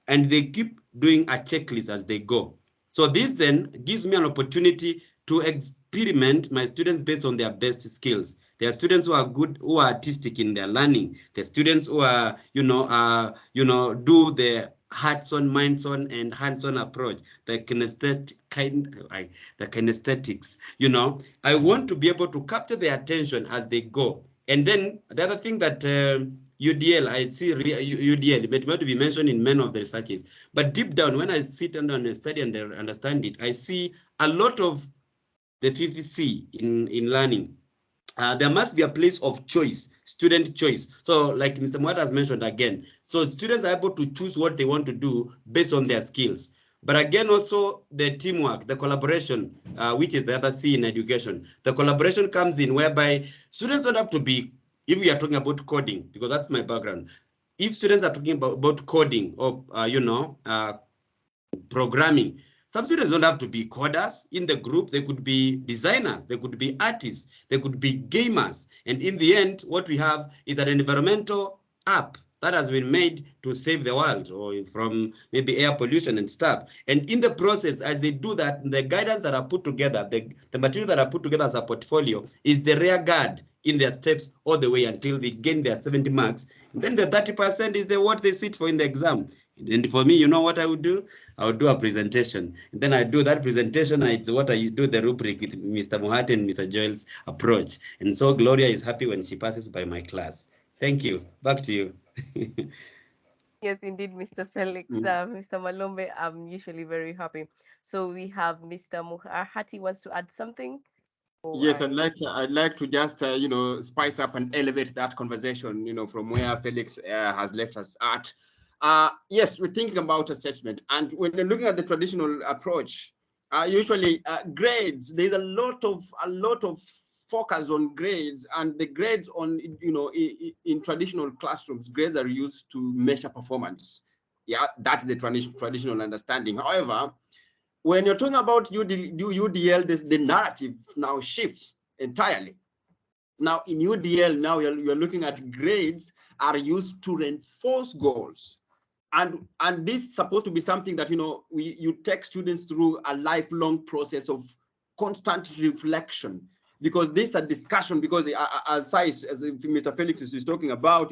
and they keep doing a checklist as they go. So this then gives me an opportunity to experiment my students based on their best skills. There are students who are good, who are artistic in their learning. There are students who are, do the hearts-on, minds-on, and hands-on approach, the kinesthetics. I want to be able to capture their attention as they go. And then the other thing that UDL, I see UDL, it might be mentioned in many of the researches, but deep down, when I sit down and study and understand it, I see a lot of the 50C in learning. There must be a place of choice, student choice. So like Mr. Mwata has mentioned again, so students are able to choose what they want to do based on their skills. But again, also the teamwork, the collaboration, which is the other C in education. The collaboration comes in whereby students don't have to be, if we are talking about coding, because that's my background, if students are talking about coding or, programming, some students don't have to be coders in the group. They could be designers, they could be artists, they could be gamers. And in the end, what we have is an environmental app that has been made to save the world or from maybe air pollution and stuff. And in the process, as they do that, the guidance that are put together, the material that are put together as a portfolio is the rear guard in their steps all the way until they gain their 70 marks. And then the 30% is what they sit for in the exam. And for me, you know what I would do? I would do a presentation. And then I do that presentation. It's what I do the rubric with Mr. Mohati and Mr. Joel's approach. And so Gloria is happy when she passes by my class. Thank you. Back to you. Yes, indeed, Mr. Felix, Mr. Malombe, I'm usually very happy. So we have Mr. Muhati wants to add something. Yes, I'd like to just spice up and elevate that conversation, from where Felix has left us at. Yes, we're thinking about assessment, and when you're looking at the traditional approach, usually grades. There's a lot of focus on grades, and the grades on in traditional classrooms, grades are used to measure performance. Yeah, that's the traditional understanding. However, when you're talking about UDL, the narrative now shifts entirely. Now in UDL, now you're looking at grades are used to reinforce goals. And this is supposed to be something that, you take students through a lifelong process of constant reflection. because this is a discussion, because as Mr. Felix is talking about,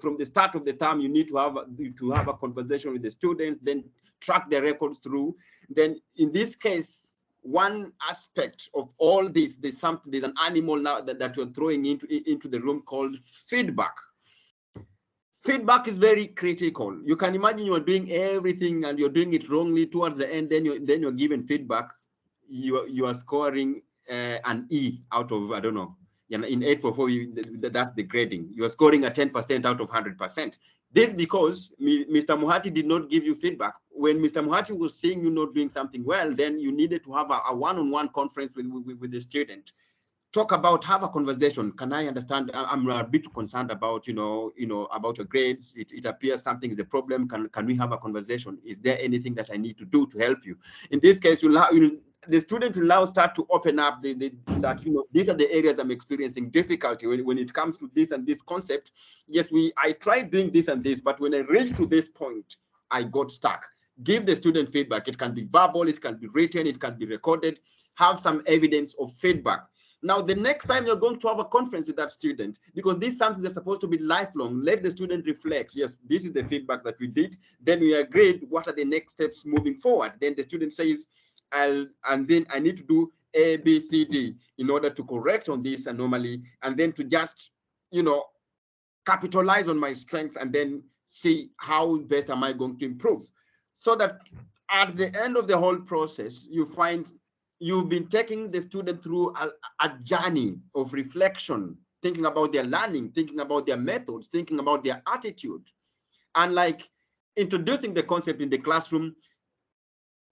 from the start of the term, you need to have a conversation with the students, then track the records through. Then in this case, one aspect of all this, there's an animal now that you're throwing into the room called feedback. Feedback is very critical. You can imagine you're doing everything and you're doing it wrongly. Towards the end, then you're given feedback. You are scoring an E out of, I don't know, in 844, that's the grading. You are scoring a 10% out of 100%. This because Mr. Muhati did not give you feedback. When Mr. Muhati was saying you're not doing something well, then you needed to have a one-on-one conference with the student. Have a conversation. Can I understand? I'm a bit concerned about, about your grades. It appears something is a problem. Can we have a conversation? Is there anything that I need to do to help you? In this case, the student will now start to open up that, these are the areas I'm experiencing difficulty when it comes to this and this concept. Yes, I tried doing this and this, but when I reached to this point, I got stuck. Give the student feedback. It can be verbal, it can be written, it can be recorded. Have some evidence of feedback. Now, the next time you're going to have a conference with that student, because this is something that's supposed to be lifelong, let the student reflect. Yes, this is the feedback that we did. Then we agreed, what are the next steps moving forward? Then the student says, and then I need to do A, B, C, D in order to correct on this anomaly, and then to just, capitalize on my strength and then see how best am I going to improve. So that at the end of the whole process, you find you've been taking the student through a journey of reflection, thinking about their learning, thinking about their methods, thinking about their attitude, and like introducing the concept in the classroom,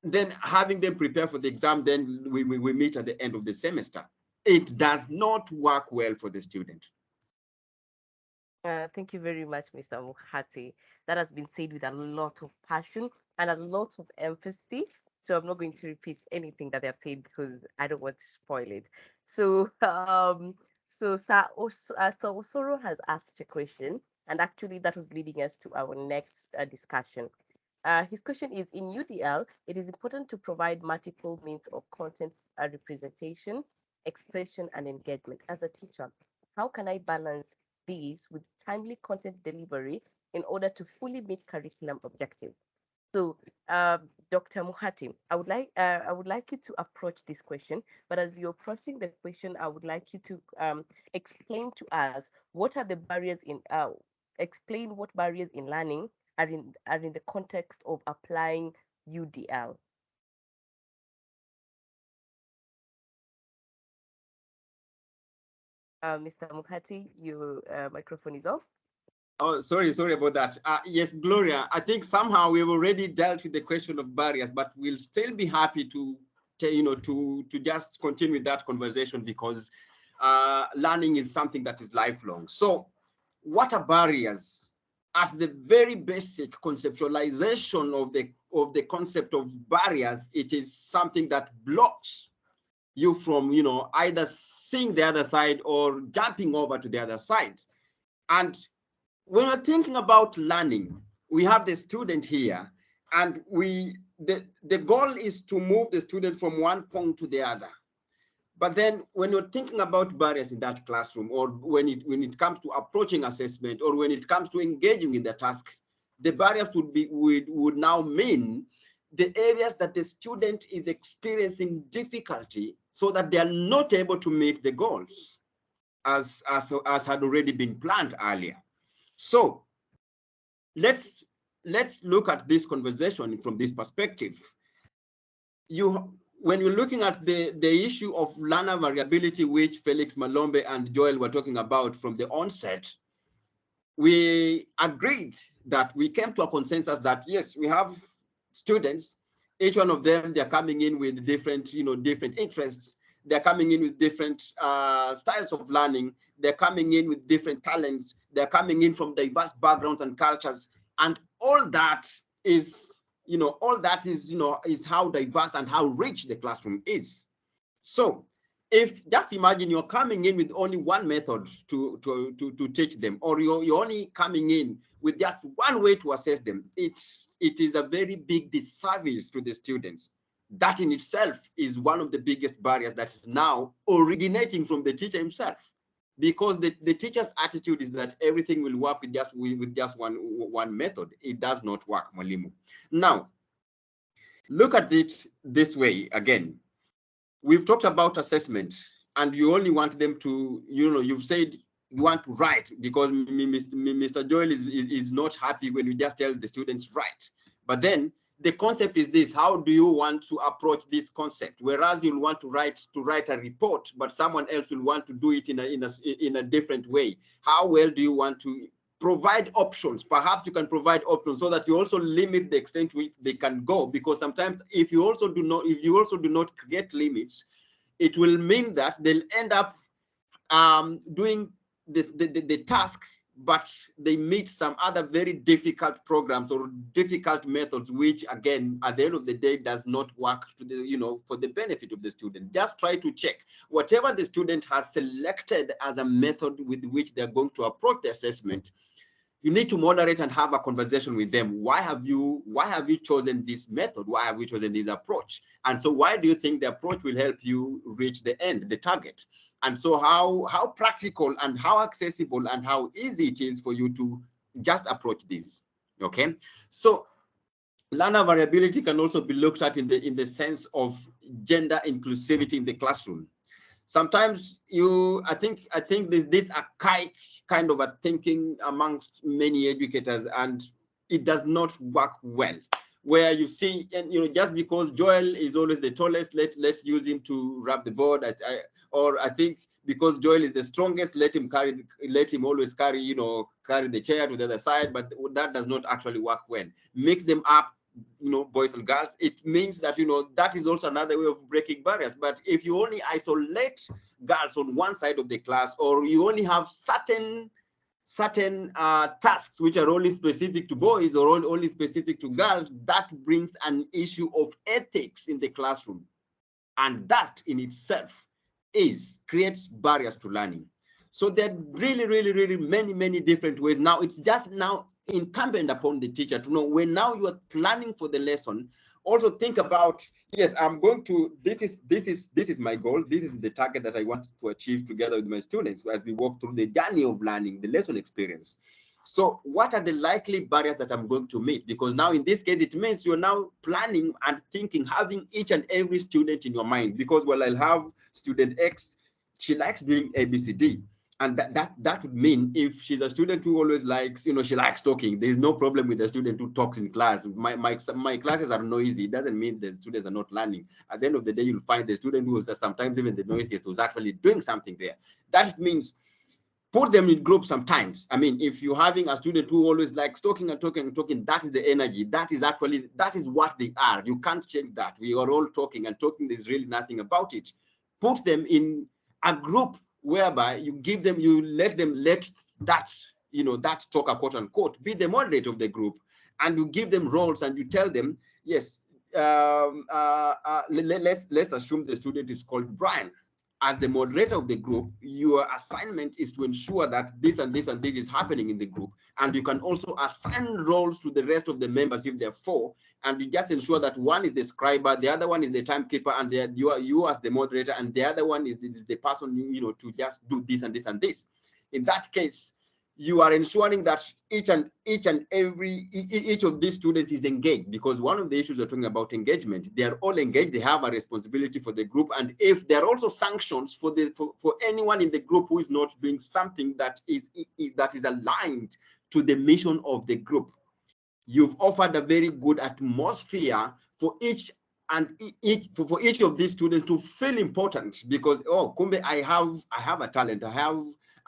then having them prepare for the exam, then we meet at the end of the semester. It does not work well for the student. Thank you very much, Mr. Muhati. That has been said with a lot of passion and a lot of emphasis. So I'm not going to repeat anything that they have said because I don't want to spoil it. So, Sir Osoro has asked a question, and actually that was leading us to our next discussion. His question is, in UDL, it is important to provide multiple means of content representation, expression, and engagement. As a teacher, how can I balance these with timely content delivery in order to fully meet curriculum objectives? So, Dr. Muhati, I would like you to approach this question. But as you're approaching the question, I would like you to explain to us what are the barriers in explain what barriers in learning are in the context of applying UDL. Mr. Muhati, your microphone is off. Oh, sorry about that. Yes, Gloria, I think somehow we've already dealt with the question of barriers, but we'll still be happy to just continue with that conversation, because learning is something that is lifelong. So what are barriers? At the very basic conceptualization of the concept of barriers, it is something that blocks you from, either seeing the other side or jumping over to the other side. And when we're thinking about learning, we have the student here, and the goal is to move the student from one point to the other. But then when you're thinking about barriers in that classroom, or when it comes to approaching assessment, or when it comes to engaging in the task, the barriers would now mean the areas that the student is experiencing difficulty, so that they are not able to meet the goals as had already been planned earlier. So let's look at this conversation from this perspective. When you're looking at the issue of learner variability, which Felix Malombe and Joel were talking about from the onset, we agreed that we came to a consensus that yes, we have students, each one of them, they're coming in with different interests. They're coming in with different styles of learning. They're coming in with different talents. They're coming in from diverse backgrounds and cultures. And all that is, is how diverse and how rich the classroom is. So if just imagine you're coming in with only one method to teach them, or you're only coming in with just one way to assess them, it is a very big disservice to the students. That in itself is one of the biggest barriers that is now originating from the teacher himself, because the teacher's attitude is that everything will work with just one method. It does not work, Mwalimu. Now, look at it this way again. We've talked about assessment, and you only want them to, you've said you want to write, because Mr. Joel is not happy when you just tell the students write. But then the concept is this: how do you want to approach this concept? Whereas you'll want to write a report, but someone else will want to do it in a different way. How well do you want to provide options? Perhaps you can provide options so that you also limit the extent to which they can go, because sometimes if you also do not create limits, it will mean that they'll end up doing the task, but they meet some other very difficult programs or difficult methods, which again, at the end of the day, does not work to the, for the benefit of the student. Just try to check whatever the student has selected as a method with which they're going to approach the assessment. You need to moderate and have a conversation with them. Why have you chosen this method? Why have you chosen this approach? And so why do you think the approach will help you reach the end, the target? And so how practical and how accessible and how easy it is for you to just approach this, okay? So learner variability can also be looked at in the sense of gender inclusivity in the classroom. Sometimes I think there's this archaic kind of a thinking amongst many educators, and it does not work well, where you see, and just because Joel is always the tallest, let's use him to rub the board. I think because Joel is the strongest, let him always carry the chair to the other side. But that does not actually work well. Mix them up, boys and girls. It means that that is also another way of breaking barriers. But if you only isolate girls on one side of the class, or you only have certain tasks which are only specific to boys or only specific to girls, that brings an issue of ethics in the classroom, and that in itself creates barriers to learning. So there are really many different ways. Now it's just incumbent upon the teacher to know, when now you are planning for the lesson, also think about, yes, I'm going to, this is my goal, this is the target that I want to achieve together with my students as we walk through the journey of learning, the lesson experience. So what are the likely barriers that I'm going to meet? Because now in this case, it means you're now planning and thinking, having each and every student in your mind, because, well, I'll have student X, she likes doing ABCD. And that would mean if she's a student who always likes, she likes talking, there's no problem with the student who talks in class. My classes are noisy. It doesn't mean the students are not learning. At the end of the day, you'll find the student who is sometimes even the noisiest who's actually doing something there. That means put them in groups sometimes. I mean, if you're having a student who always likes talking, that is the energy. That is what they are. You can't change that. We are all talking, and talking, there's really nothing about it. Put them in a group whereby you let that talker, quote unquote, be the moderator of the group, and you give them roles and you tell them, yes, let's assume the student is called Brian. As the moderator of the group, your assignment is to ensure that this and this and this is happening in the group. And you can also assign roles to the rest of the members if there are 4. And you just ensure that one is the scriber, the other one is the timekeeper, and you as the moderator, and the other one is the person, to just do this and this and this. In that case, you are ensuring that each of these students is engaged, because one of the issues we're talking about engagement, they are all engaged, they have a responsibility for the group, and if there are also sanctions for anyone in the group who is not doing something that is aligned to the mission of the group, you've offered a very good atmosphere for each of these students to feel important, because, oh, kumbe, I have a talent, I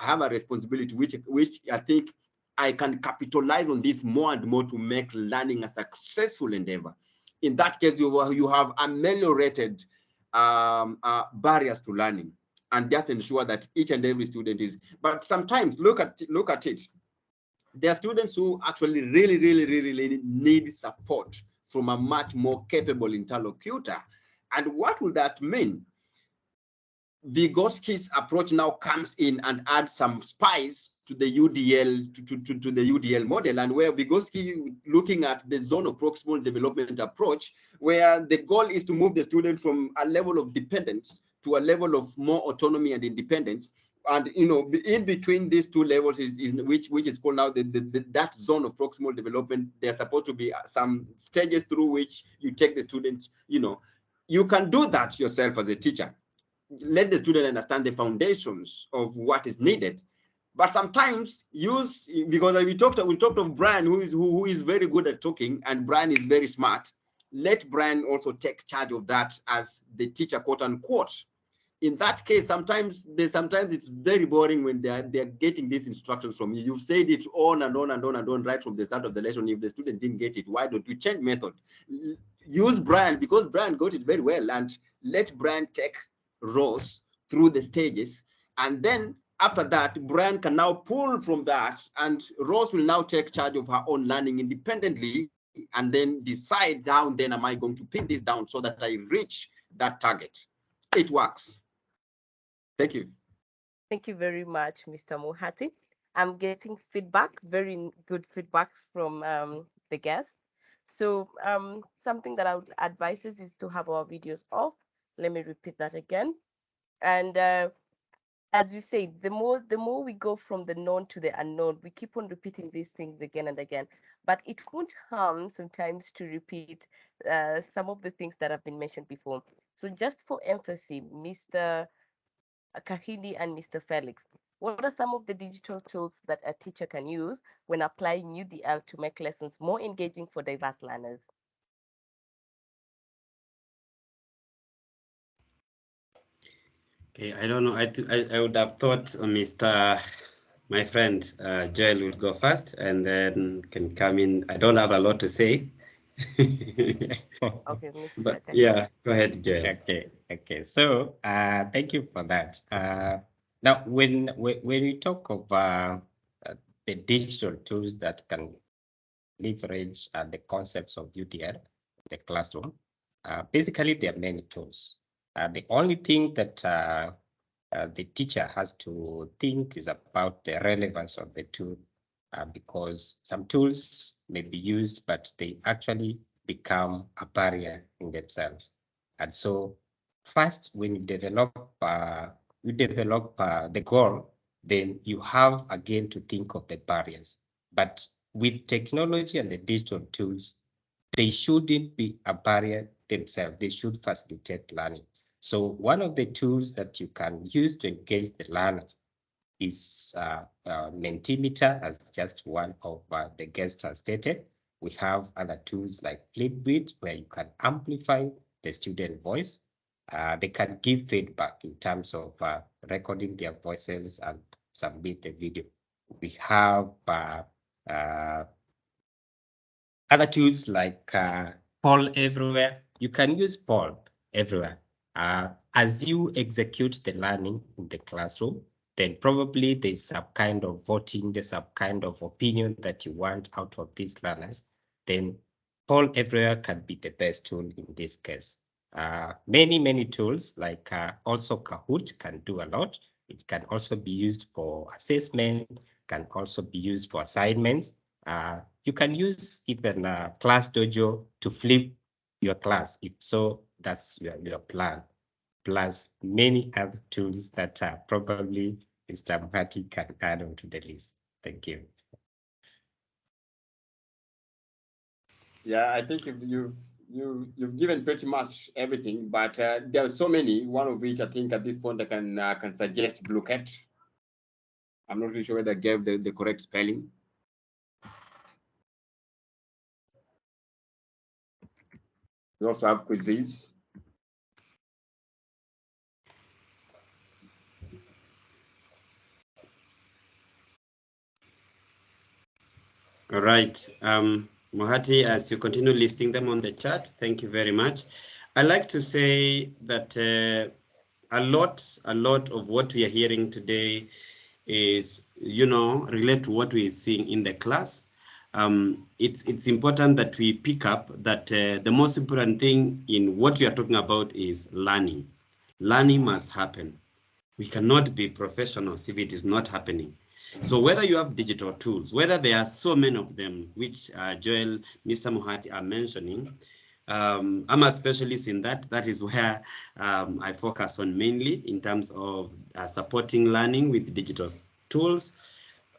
have a responsibility which I think I can capitalize on this more and more to make learning a successful endeavor. In that case, you have ameliorated barriers to learning, and just ensure that each and every student is. But sometimes look at it. There are students who actually really need support from a much more capable interlocutor. And what will that mean? Vygotsky's approach now comes in and adds some spice to the UDL to the UDL model, and where Vygotsky looking at the zone of proximal development approach, where the goal is to move the student from a level of dependence to a level of more autonomy and independence. And in between these two levels is which is called now that zone of proximal development. There's supposed to be some stages through which you take the students. You can do that yourself as a teacher. Let the student understand the foundations of what is needed. But sometimes because we talked of Brian, who is very good at talking, and Brian is very smart. Let Brian also take charge of that as the teacher, quote unquote. In that case, sometimes it's very boring when they're getting these instructions from you. You've said it on and on and on and on right from the start of the lesson. If the student didn't get it, why don't you change method? Use Brian, because Brian got it very well, and let Brian take Rose through the stages. And then after that, Brian can now pull from that, and Rose will now take charge of her own learning independently, and then decide how then am I going to pin this down so that I reach that target. It works. Thank you. Thank you very much, Mr. Mohati. I'm getting feedback, very good feedbacks from the guests. So something that I would advise is to have our videos off. Let me repeat that again. And as you say, the more we go from the known to the unknown, we keep on repeating these things again and again. But it won't harm sometimes to repeat some of the things that have been mentioned before. So just for emphasis, Mr. Kahindi and Mr. Felix, what are some of the digital tools that a teacher can use when applying UDL to make lessons more engaging for diverse learners? Okay, I don't know. I would have thought my friend Joel would go first and then can come in. I don't have a lot to say. Okay, Mr. But Kahindi. yeah, go ahead, Joel. Okay. So thank you for that. Now, when we talk of the digital tools that can leverage the concepts of UDL in the classroom, basically there are many tools. The only thing that the teacher has to think is about the relevance of the tool, because some tools may be used, but they actually become a barrier in themselves. And so first, when you develop the goal, then you have again to think of the barriers. But with technology and the digital tools, they shouldn't be a barrier themselves. They should facilitate learning. So one of the tools that you can use to engage the learners is Mentimeter, as just one of the guests has stated. We have other tools like Flipgrid, where you can amplify the student voice. They can give feedback in terms of recording their voices and submit the video. We have other tools like Poll Everywhere. You can use Poll Everywhere. As you execute the learning in the classroom, then probably there's some kind of voting, there's some kind of opinion that you want out of these learners. Then Poll Everywhere can be the best tool in this case. Many tools like also Kahoot can do a lot. It can also be used for assessment, can also be used for assignments. You can use even Class Dojo to flip your class. If so, that's your plan. Plus many other tools that probably Mr. Mhati can add on to the list. Thank you. Yeah, I think you've given pretty much everything, but there are so many. One of which I think at this point I can suggest Bluecat. I'm not really sure whether I gave the correct spelling. We also have Quizzes. All right. Mohati, as you continue listing them on the chat, thank you very much. I like to say that a lot of what we are hearing today is, relate to what we are seeing in the class. It's important that we pick up that the most important thing in what we are talking about is learning. Learning must happen. We cannot be professionals if it is not happening. So whether you have digital tools, whether there are so many of them, which Joel, Mr. Mohati are mentioning, I'm a specialist in that. That is where I focus on mainly in terms of supporting learning with digital tools.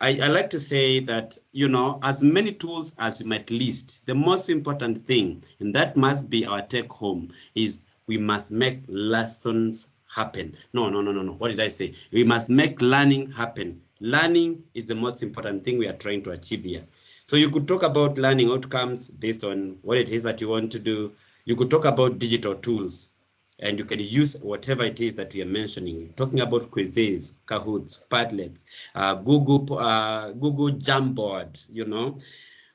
I like to say that, you know, as many tools as you might list, the most important thing, and that must be our take home, is we must make lessons happen. No. What did I say? We must make learning happen. Learning is the most important thing we are trying to achieve here. So you could talk about learning outcomes based on what it is that you want to do. You could talk about digital tools, and you can use whatever it is that we are mentioning. Talking about quizzes, Kahoots, Padlets, Google Jamboard, you know.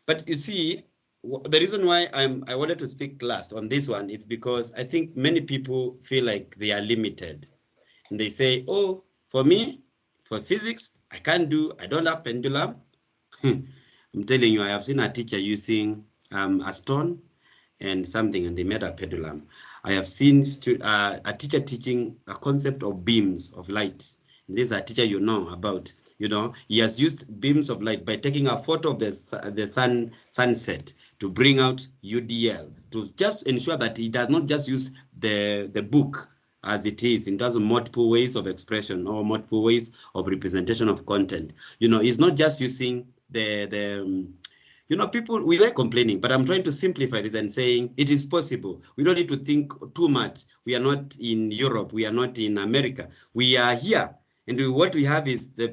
But you see, the reason why I wanted to speak last on this one is because I think many people feel like they are limited, and they say, "Oh, for me, for physics, I don't have pendulum." I'm telling you, I have seen a teacher using a stone and something, and they made a pendulum. I have seen a teacher teaching a concept of beams of light. This is a teacher you know about. You know, he has used beams of light by taking a photo of the sunset to bring out UDL, to just ensure that he does not just use the book as it is in terms of multiple ways of expression or multiple ways of representation of content. You know, he's not just using you know, people, we like complaining, but I'm trying to simplify this and saying it is possible. We don't need to think too much. We are not in Europe. We are not in America. We are here. And what we have is the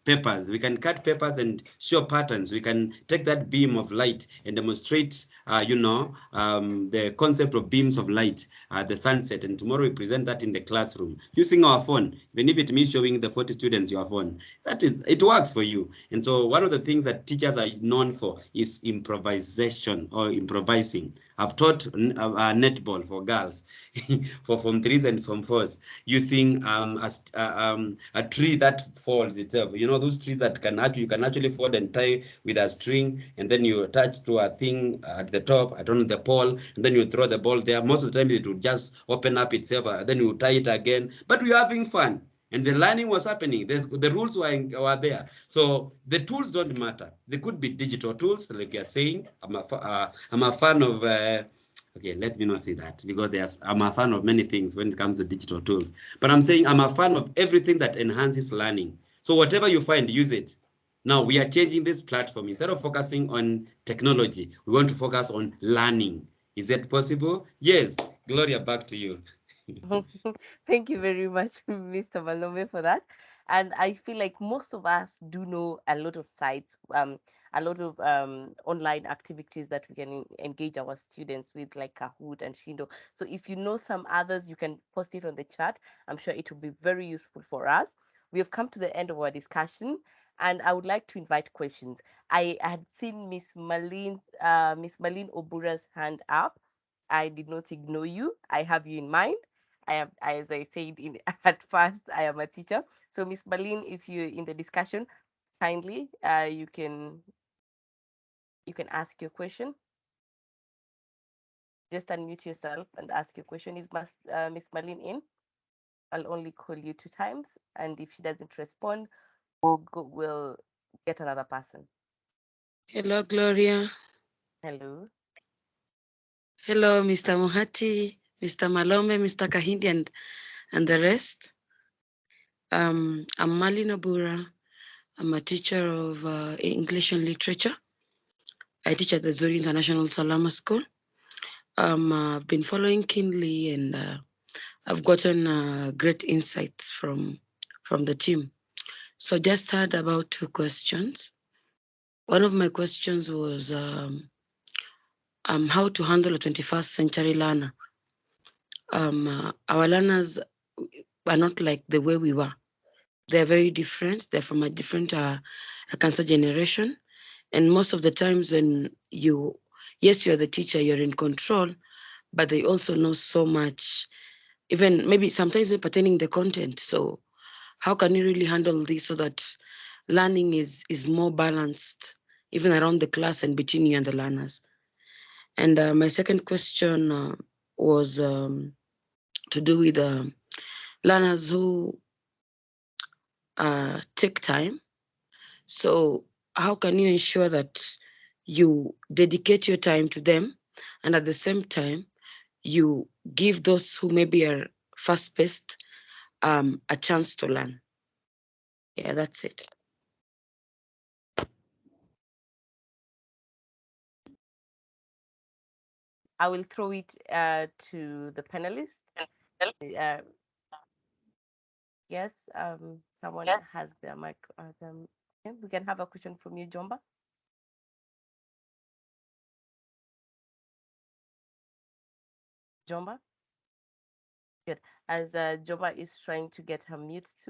papers. We can cut papers and show patterns. We can take that beam of light and demonstrate, you know, the concept of beams of light, the sunset. And tomorrow we present that in the classroom using our phone. Even if it means showing the 40 students your phone, it works for you. And so one of the things that teachers are known for is improvisation or improvising. I've taught netball for girls for Form 3s and Form 4s using a tree that folds itself. You know, those trees that you can actually fold and tie with a string, and then you attach to a thing at the top, I don't know, the pole, and then you throw the ball there. Most of the time it will just open up itself, then you tie it again. But we're having fun. And the learning was happening. The rules were there. So the tools don't matter. They could be digital tools, like you're saying. I'm a fan of okay, let me not say that, because I'm a fan of many things when it comes to digital tools. But I'm saying I'm a fan of everything that enhances learning. So whatever you find, use it. Now we are changing this platform. Instead of focusing on technology, we want to focus on learning. Is that possible? Yes. Gloria, back to you. Thank you very much, Mr. Malome, for that. And I feel like most of us do know a lot of sites, a lot of online activities that we can engage our students with, like Kahoot and Shindo. So if you know some others, you can post it on the chat. I'm sure it will be very useful for us. We have come to the end of our discussion, and I would like to invite questions. I had seen Miss Marlene Obura's hand up. I did not ignore you. I have you in mind. I am, as I said in at first, I am a teacher. So, Miss Berlin, if you're in the discussion, kindly you can ask your question. Just unmute yourself and ask your question. Is Miss Berlin in? I'll only call you 2 times, and if she doesn't respond, we'll get another person. Hello, Gloria. Hello. Hello, Mr. Mohati, Mr. Malombe, Mr. Kahindi, and the rest. I'm Marlene Obura. I'm a teacher of English and literature. I teach at the Zuri International Salama School. I've been following keenly, and I've gotten great insights from the team. So just had about 2 questions. One of my questions was how to handle a 21st century learner. Our learners are not like the way we were. They're very different. They're from a different cancer generation. And most of the times when you're the teacher, you're in control, but they also know so much, even maybe sometimes pertaining the content. So how can you really handle this so that learning is more balanced, even around the class and between you and the learners? And my second question was to do with learners who take time So how can you ensure that you dedicate your time to them, and at the same time, you give those who maybe are fast-paced a chance to learn? Yeah, that's it. I will throw it to the panelists. Yes, someone has their mic. We can have a question from you, Jomba. Jomba? Good. As Jomba is trying to get her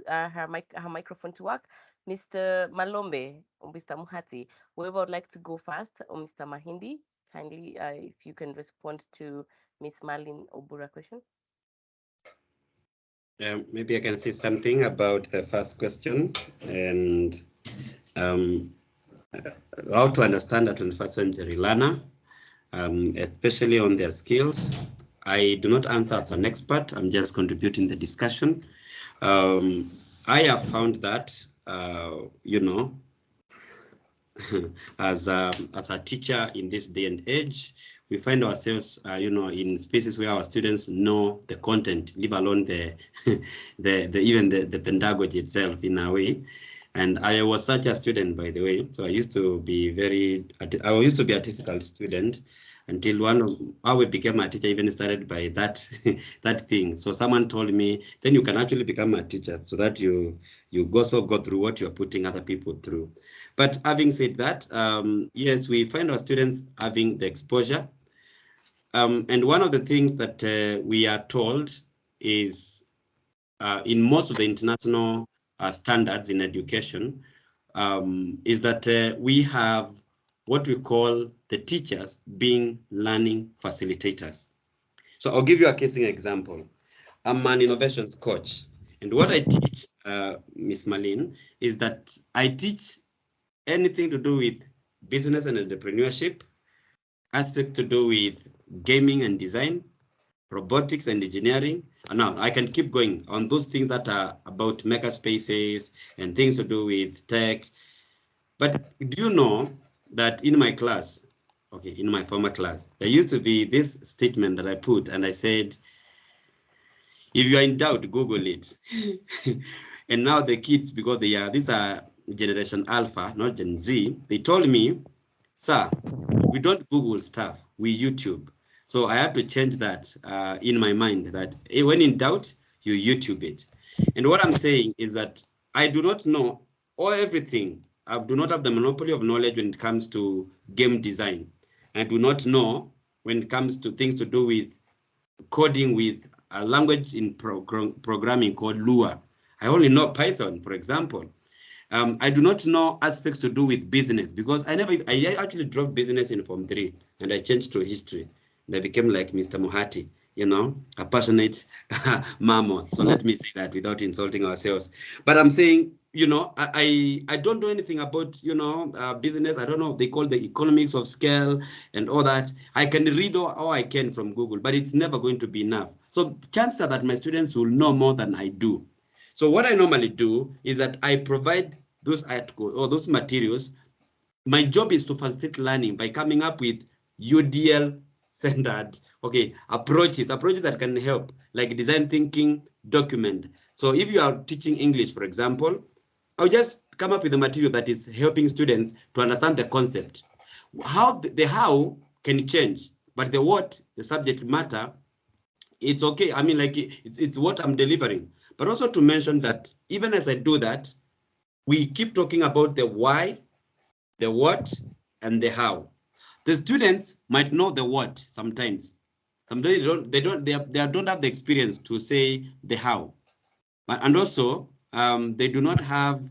her microphone to work, Mr. Malombe or Mr. Muhati, whoever would like to go first, or Mr. Mahindi, kindly, if you can respond to Miss Marlene Obura's question. Maybe I can say something about the first question and how to understand a 21st century learner, especially on their skills. I do not answer as an expert. I'm just contributing the discussion. I have found that, you know, as a teacher in this day and age, we find ourselves, you know, in spaces where our students know the content, leave alone the, even the pedagogy itself in a way. And I was such a student, by the way. So I used to be a difficult student until how we became a teacher even started by that that thing. So someone told me, then you can actually become a teacher so that you also go through what you're putting other people through. But having said that, yes, we find our students having the exposure. And one of the things that we are told is in most of the international standards in education is that we have what we call the teachers being learning facilitators. So I'll give you a casing example. I'm an innovations coach. And what I teach, Ms. Marlene, is that I teach anything to do with business and entrepreneurship, aspects to do with gaming and design, robotics and engineering. And now I can keep going on those things that are about maker spaces and things to do with tech. But do you know that in my class, okay, in my former class, there used to be this statement that I put, and I said, if you are in doubt, Google it. And now the kids, because these are Generation Alpha, not Gen Z, they told me, sir, we don't Google stuff, we YouTube. So I had to change that in my mind that when in doubt, you YouTube it. And what I'm saying is that I do not know everything. I do not have the monopoly of knowledge when it comes to game design. I do not know when it comes to things to do with coding with a language in programming called Lua. I only know Python, for example. I do not know aspects to do with business because I actually dropped business in Form 3 and I changed to history. And I became like Mr. Muhati, you know, a passionate mammoth. So let me say that without insulting ourselves. But I'm saying, you know, I don't know anything about, you know, business. I don't know. They call the economics of scale and all that. I can read all I can from Google, but it's never going to be enough. So chances are that my students will know more than I do. So what I normally do is that I provide those articles or those materials. My job is to facilitate learning by coming up with UDL-centered approaches that can help, like design thinking, document. So if you are teaching English, for example, I'll just come up with a material that is helping students to understand the concept. How the how can change, but the what, the subject matter, it's okay. I mean, like it's what I'm delivering. But also to mention that even as I do that, we keep talking about the why, the what, and the how. The students might know the what sometimes. Sometimes they don't have the experience to say the how. And also, they do not have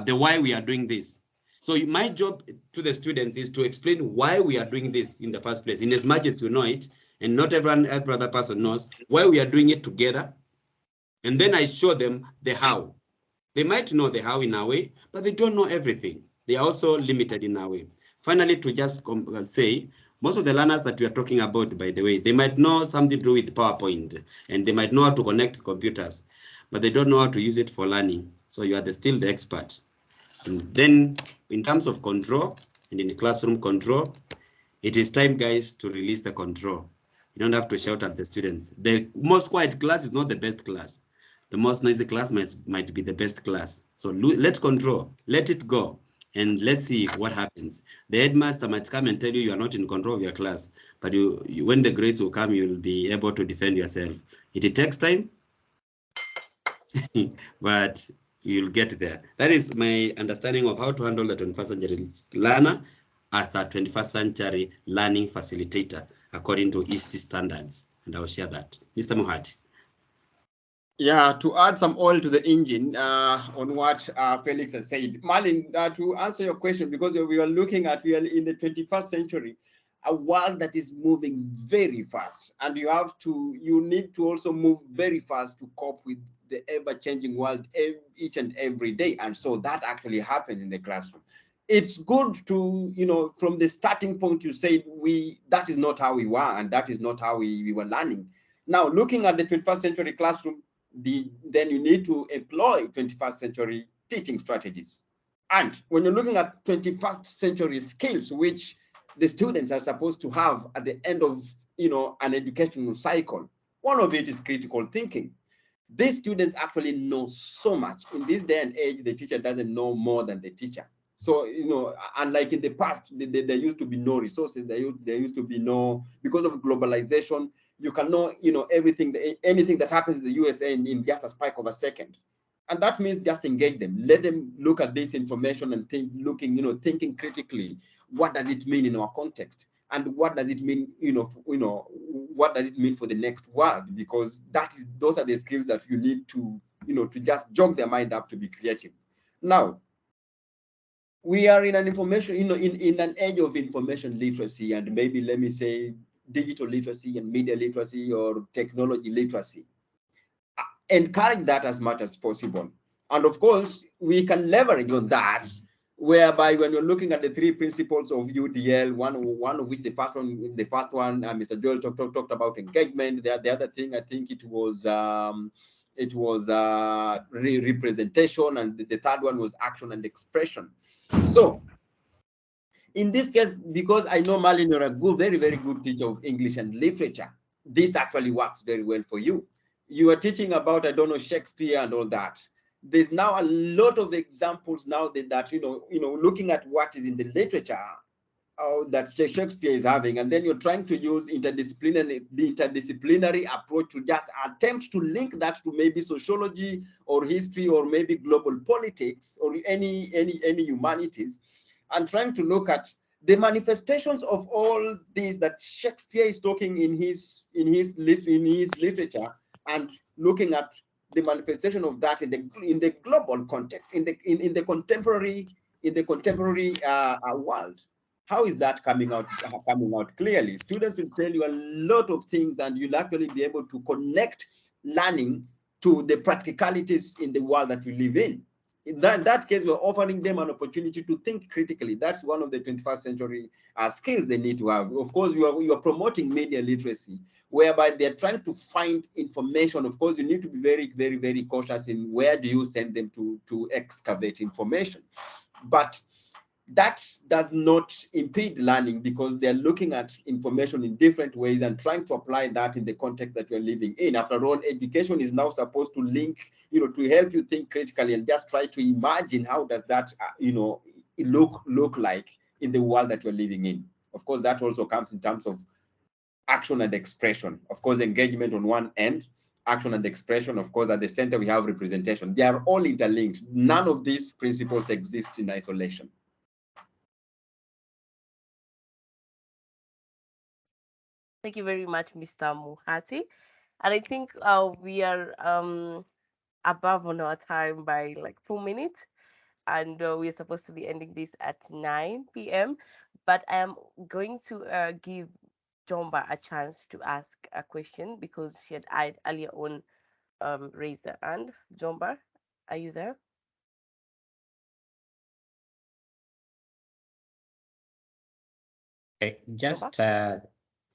the why we are doing this. So my job to the students is to explain why we are doing this in the first place, in as much as you know it, and not every other person knows why we are doing it together. And then I show them the how. They might know the how in a way, but they don't know everything. They are also limited in a way. Finally, to just say, most of the learners that we are talking about, by the way, they might know something to do with PowerPoint, and they might know how to connect computers, but they don't know how to use it for learning. So you are still the expert. And then in terms of control and in the classroom control, it is time, guys, to release the control. You don't have to shout at the students. The most quiet class is not the best class. The most noisy class might be the best class. So let control, let it go, and let's see what happens. The headmaster might come and tell you are not in control of your class, but when the grades will come, you will be able to defend yourself. It takes time, but you'll get there. That is my understanding of how to handle the 21st century learner as the 21st century learning facilitator according to IST standards. And I'll share that. Mr. Mohati. Yeah, to add some oil to the engine on what Felix has said. Marlin, to answer your question, because we are in the 21st century, a world that is moving very fast, and you need to also move very fast to cope with the ever-changing world each and every day. And so that actually happens in the classroom. It's good to, from the starting point, you said that is not how we were, and that is not how we were learning. Now, looking at the 21st century classroom, then you need to employ 21st century teaching strategies. And when you're looking at 21st century skills, which the students are supposed to have at the end of an educational cycle, one of it is critical thinking. These students actually know so much. In this day and age, the teacher doesn't know more than the teacher. So, unlike in the past, there used to be no resources. There used to be no, because of globalization, you can know, anything that happens in the USA in just a spike of a second. And that means just engage them. Let them look at this information and thinking critically. What does it mean in our context? And what does it mean, what does it mean for the next world? Because those are the skills that you need to, to just jog their mind up to be creative. Now, we are in an in an age of information literacy, and maybe let me say digital literacy and media literacy or technology literacy. Encourage that as much as possible. And of course, we can leverage on that, whereby when you're looking at the three principles of UDL, one of which the first one, Mr. Joel talked about engagement. The other thing, I think it was representation, and the third one was action and expression. So in this case, because I know, Marlin, you're a very, very good teacher of English and literature, this actually works very well for you. You are teaching about, I don't know, Shakespeare and all that. There's now a lot of examples now that looking at what is in the literature that Shakespeare is having, and then you're trying to use the interdisciplinary approach to just attempt to link that to maybe sociology or history or maybe global politics or any humanities, and trying to look at the manifestations of all these that Shakespeare is talking in his literature, and looking at the manifestation of that in the global context, in the contemporary world. How is that coming out clearly? Students will tell you a lot of things, and you'll actually be able to connect learning to the practicalities in the world that we live in. In that case, we're offering them an opportunity to think critically. That's one of the 21st century skills they need to have. Of course, you are promoting media literacy, whereby they're trying to find information. Of course, you need to be very, very, very cautious in where do you send them to excavate information. But that does not impede learning, because they're looking at information in different ways and trying to apply that in the context that you're living in. After all, education is now supposed to link, to help you think critically and just try to imagine how does that, look like in the world that you're living in. Of course, that also comes in terms of action and expression. Of course, engagement on one end, action and expression. Of course, at the center, we have representation. They are all interlinked. None of these principles exist in isolation. Thank you very much, Mr. Muhati. And I think we are above on our time by like 4 minutes. And we're supposed to be ending this at 9 p.m. But I am going to give Jomba a chance to ask a question, because she had earlier on raised her hand. Jomba, are you there? Okay, just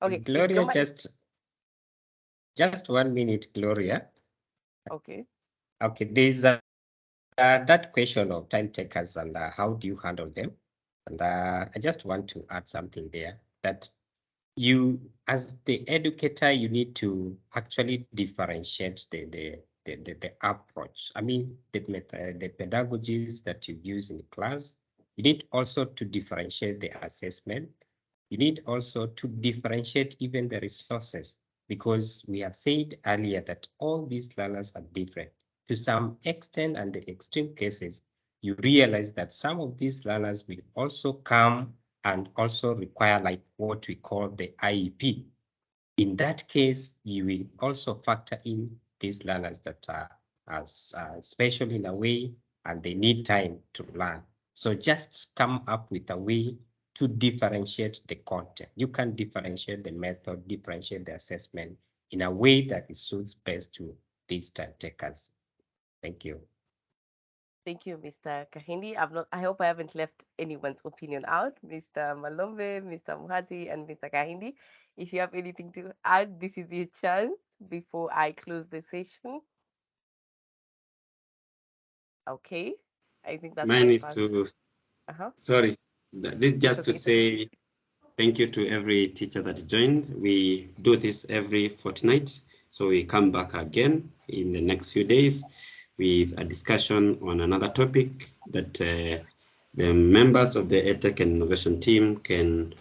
Okay, Gloria, just 1 minute, Gloria. Okay. Okay, there's That question of time takers and how do you handle them? And I just want to add something there that you, as the educator, you need to actually differentiate the approach. I mean, the pedagogies that you use in class. You need also to differentiate the assessment. You need also to differentiate even the resources, because we have said earlier that all these learners are different. To some extent, and the extreme cases, you realize that some of these learners will also come and also require like what we call the IEP. In that case, you will also factor in these learners that are as special in a way and they need time to learn. So just come up with a way to differentiate the content. You can differentiate the method, differentiate the assessment in a way that it suits best to these time takers. Thank you. Thank you, Mr. Kahindi. I hope I haven't left anyone's opinion out. Mr. Malombe, Mr. Muhati, and Mr. Kahindi. If you have anything to add, this is your chance before I close the session. Okay. I think that's Mine my is part. to, Uh-huh. sorry, this just to It's okay. say thank you to every teacher that joined. We do this every fortnight, so we come back again in the next few days with a discussion on another topic that the members of the EdTech and Innovation team can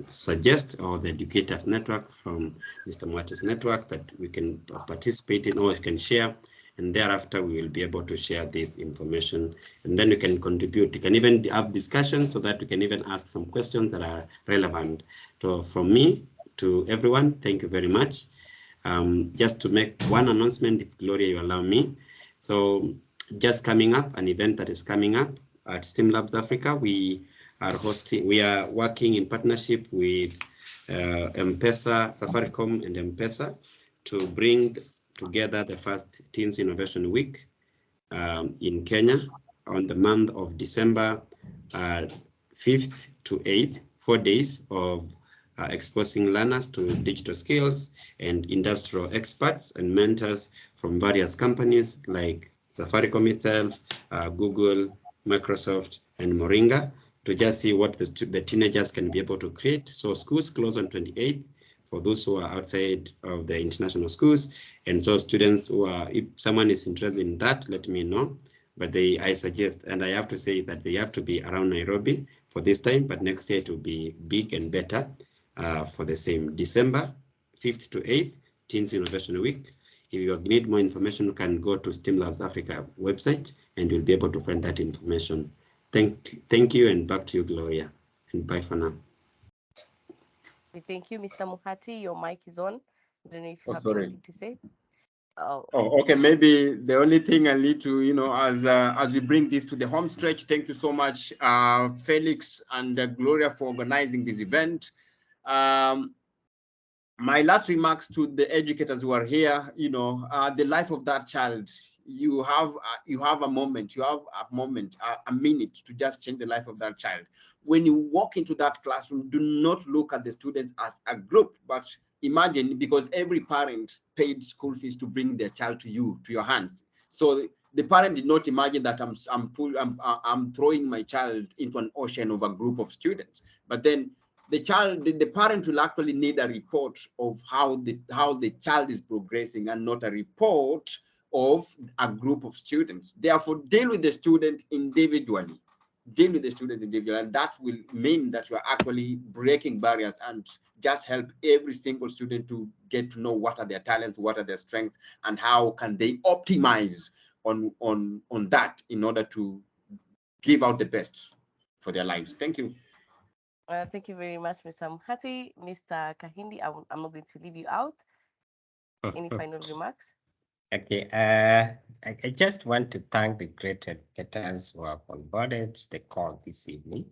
suggest, or the educators network from Mr. Mwati's network that we can participate in or can share. And thereafter, we will be able to share this information, and then we can contribute. You can even have discussions so that we can even ask some questions that are relevant. So from me to everyone, thank you very much. Just to make one announcement, if Gloria, you allow me. So just coming up, an event that is coming up at STEAMLabs Africa, we are working in partnership with M-Pesa, Safaricom and M-Pesa to bring together the first Teens Innovation Week in Kenya on the month of December 5th to 8th, 4 days of exposing learners to digital skills and industrial experts and mentors from various companies like Safaricom itself, Google, Microsoft, and Moringa, to just see what the teenagers can be able to create. So schools close on 28th for those who are outside of the international schools. And so students who are, if someone is interested in that, let me know. But I suggest, and I have to say that they have to be around Nairobi for this time, but next year it will be big and better for the same December 5th to 8th, Teens Innovation Week. If you need more information, you can go to STEAMLabs Africa website and you'll be able to find that information. Thank you, and back to you, Gloria, and bye for now. Thank you, Mr. Muhati. Your mic is on. I don't know if you have sorry. anything to say. Oh, okay. Maybe the only thing I need to, as we bring this to the home stretch, thank you so much, Felix and Gloria, for organizing this event. My last remarks to the educators who are here, the life of that child, you have a moment, a minute to just change the life of that child. When you walk into that classroom, do not look at the students as a group, but imagine, because every parent paid school fees to bring their child to your hands. So the parent did not imagine that I'm throwing my child into an ocean of a group of students. But then the parent will actually need a report of how the child is progressing, and not a report of a group of students. Therefore, deal with the student individually. And that will mean that you are actually breaking barriers and just help every single student to get to know what are their talents, what are their strengths, and how can they optimize on that in order to give out the best for their lives. Thank you. thank you very much, Mr. Muhati. Mr. Kahindi, I'm not going to leave you out. Any final remarks? Okay, I just want to thank the great educators who have onboarded the call this evening.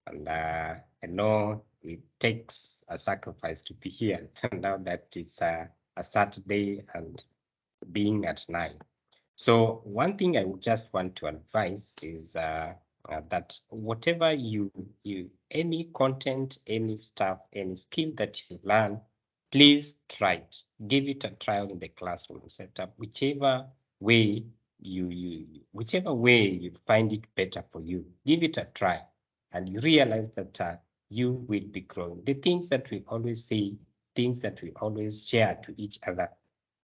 And I know it takes a sacrifice to be here now that it's a Saturday and being at 9. So one thing I would just want to advise is that whatever any content, any stuff, any skill that you learn, please try it. Give it a trial in the classroom setup, whichever way whichever way you find it better for you, give it a try, and you realize that you will be growing. The things that we always say, things that we always share to each other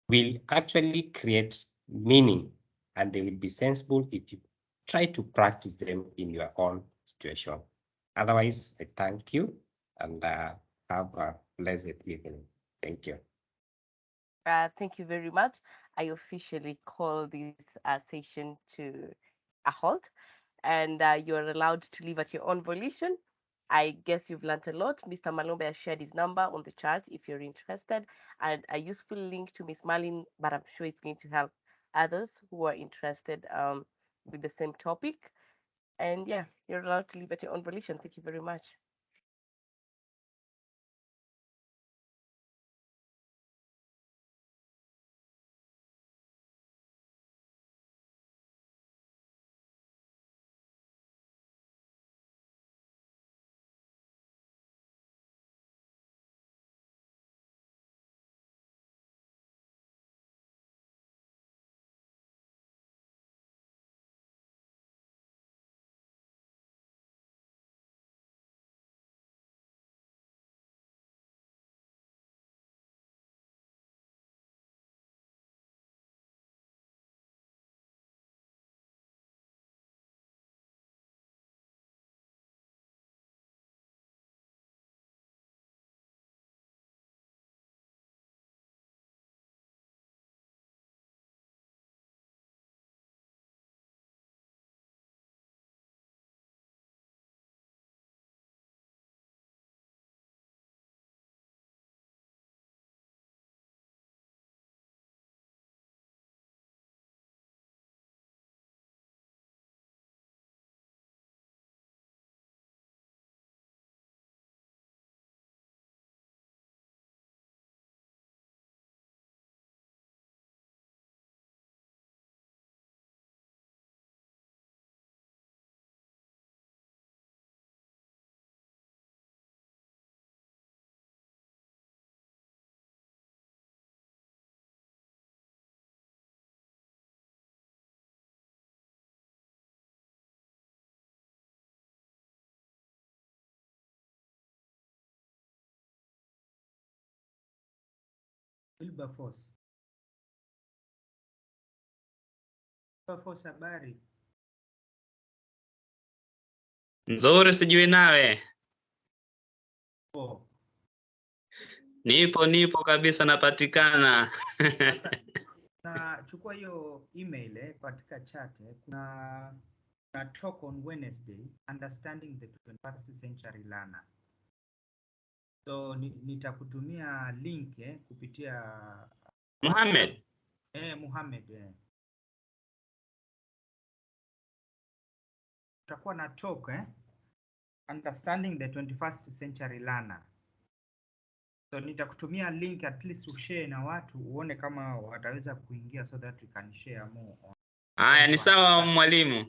will actually create meaning, and they will be sensible if you try to practice them in your own situation. Otherwise, I thank you and have a blessed evening. Thank you. Thank you very much. I officially call this session to a halt, and you're allowed to leave at your own volition. I guess you've learned a lot. Mr. Malombe has shared his number on the chat if you're interested, and a useful link to Miss Marlin, but I'm sure it's going to help others who are interested with the same topic. And yeah, you're allowed to leave at your own volition. Thank you very much. Wilberforce. Wilberforce, habari? Nzuri, sijui nawe. Oh. Nipo kabisa, napatikana. Na chukua hiyo email katika chat. Kuna talk on Wednesday, understanding the 21st century learner. So nitakutumia link kupitia Mohamed. Mohamed. Tutakuwa na talk understanding the 21st century learner. So nitakutumia link, at least ushare na watu uone kama wataweza kuingia, so that we can share more. Haya, ni sawa mwalimu.